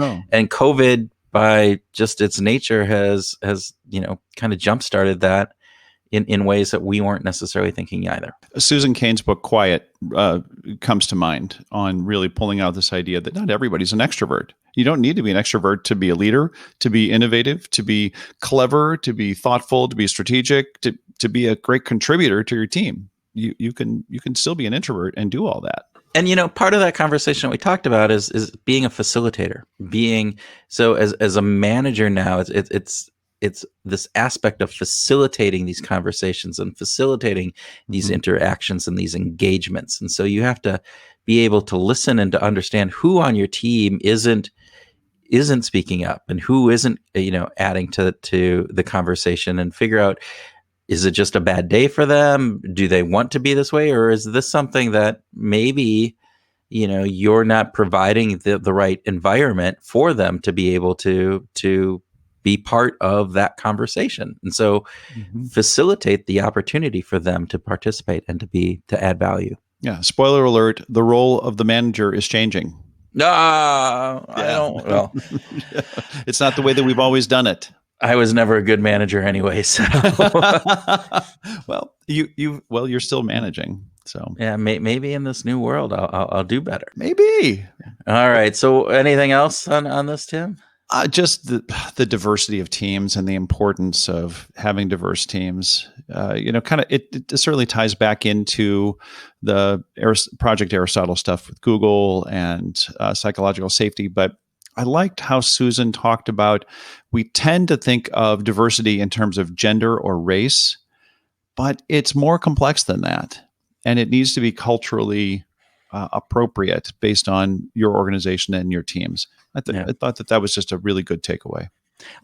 Speaker 1: COVID, by just its nature, has kind of jump started that in ways that we weren't necessarily thinking either.
Speaker 2: Susan Cain's book Quiet comes to mind on really pulling out this idea that not everybody's an extrovert. You don't need to be an extrovert to be a leader, to be innovative, to be clever, to be thoughtful, to be strategic, to be a great contributor to your team. You can still be an introvert and do all that.
Speaker 1: And part of that conversation we talked about is being a facilitator. So as a manager now, it's this aspect of facilitating these conversations and facilitating these interactions and these engagements. And so you have to be able to listen and to understand who on your team isn't speaking up and who isn't adding to the conversation, and figure out, is it just a bad day for them? Do they want to be this way? Or is this something that maybe, you're not providing the right environment for them to be able to be part of that conversation? And so facilitate the opportunity for them to participate and to add value.
Speaker 2: Yeah. Spoiler alert, the role of the manager is changing.
Speaker 1: I don't. Well,
Speaker 2: it's not the way that we've always done it.
Speaker 1: I was never a good manager anyway, so.
Speaker 2: Well, you're still managing, so.
Speaker 1: Yeah, maybe in this new world, I'll do better.
Speaker 2: Maybe.
Speaker 1: All right. So, anything else on this, Tim?
Speaker 2: Just the diversity of teams and the importance of having diverse teams. It certainly ties back into the Project Aristotle stuff with Google and psychological safety, but I liked how Susan talked about, we tend to think of diversity in terms of gender or race, but it's more complex than that. And it needs to be culturally appropriate based on your organization and your teams. I thought that was just a really good takeaway.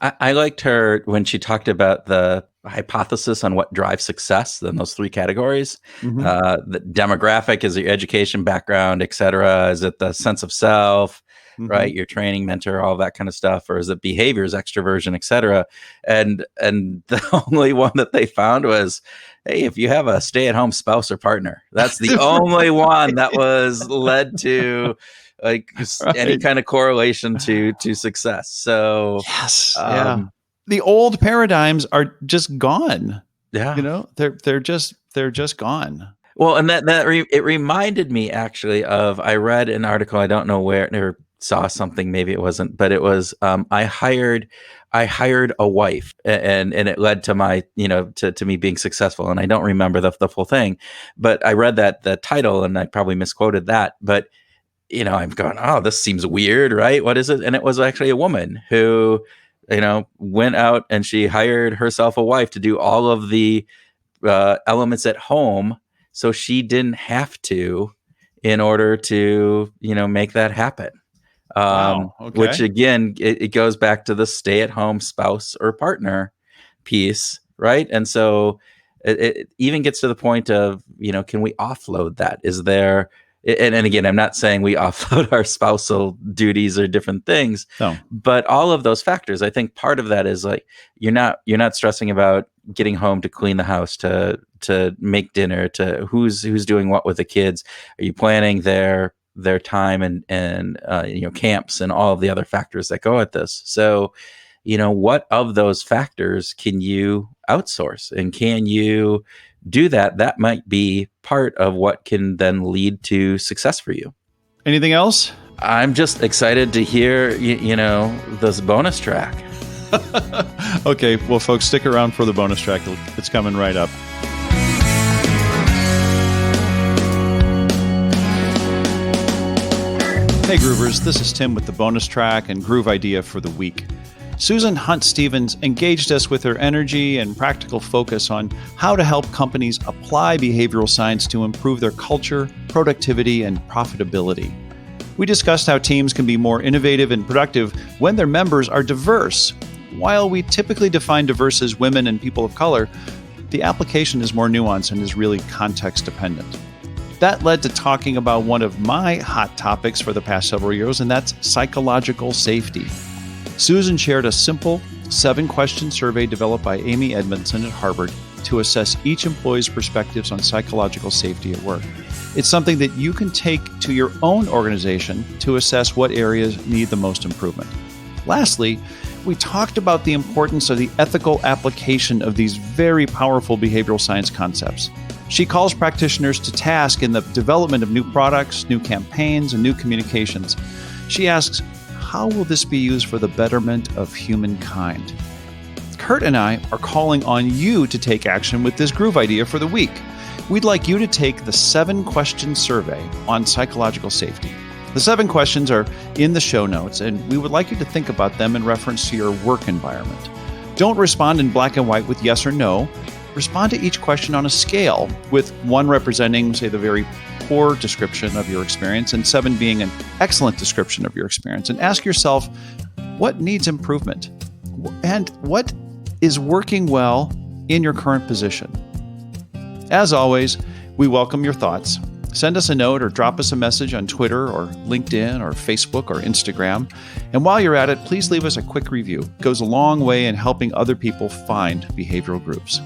Speaker 1: I liked her when she talked about the hypothesis on what drives success in those three categories. The demographic is your education background, et cetera. Is it the sense of self, right? Your training, mentor, all that kind of stuff, or is it behaviors, extroversion, et cetera? And the only one that they found was, hey, if you have a stay-at-home spouse or partner, that's the only one that was led to like any kind of correlation to success. So
Speaker 2: yes, the old paradigms are just gone.
Speaker 1: Yeah,
Speaker 2: you know, they're just gone.
Speaker 1: Well, and it reminded me actually of, I read an article, I don't know where, or saw something, maybe it wasn't, but it was I hired a wife, and it led to my, to me being successful. And I don't remember the full thing, but I read the title and I probably misquoted that, but I'm going, oh, this seems weird, right? What is it? And it was actually a woman who, went out and she hired herself a wife to do all of the elements at home, so she didn't have to, in order to, make that happen.
Speaker 2: Wow. Okay.
Speaker 1: Which again, it goes back to the stay-at-home spouse or partner piece, right? And so it even gets to the point of, can we offload that? Is there, and again, I'm not saying we offload our spousal duties or different things,
Speaker 2: no.
Speaker 1: But all of those factors, I think part of that is like, you're not stressing about getting home to clean the house, to make dinner, to who's doing what with the kids. Are you planning their time and camps and all of the other factors that go at this? So, what of those factors can you outsource, and can you do that? That might be part of what can then lead to success for you.
Speaker 2: Anything else?
Speaker 1: I'm just excited to hear, this bonus track.
Speaker 2: Okay, well, folks, stick around for the bonus track. It's coming right up. Hey, Groovers, this is Tim with the bonus track and groove idea for the week. Susan Hunt Stevens engaged us with her energy and practical focus on how to help companies apply behavioral science to improve their culture, productivity, and profitability. We discussed how teams can be more innovative and productive when their members are diverse. While we typically define diverse as women and people of color, the application is more nuanced and is really context dependent. That led to talking about one of my hot topics for the past several years, and that's psychological safety. Susan shared a simple 7-question survey developed by Amy Edmonson at Harvard to assess each employee's perspectives on psychological safety at work. It's something that you can take to your own organization to assess what areas need the most improvement. Lastly, we talked about the importance of the ethical application of these very powerful behavioral science concepts. She calls practitioners to task in the development of new products, new campaigns, and new communications. She asks, how will this be used for the betterment of humankind? Kurt and I are calling on you to take action with this groove idea for the week. We'd like you to take the 7-question survey on psychological safety. The 7 questions are in the show notes, and we would like you to think about them in reference to your work environment. Don't respond in black and white with yes or no. Respond to each question on a scale, with 1 representing, say, the very poor description of your experience, and 7 being an excellent description of your experience. And ask yourself, what needs improvement? And what is working well in your current position? As always, we welcome your thoughts. Send us a note or drop us a message on Twitter or LinkedIn or Facebook or Instagram. And while you're at it, please leave us a quick review. It goes a long way in helping other people find behavioral groups.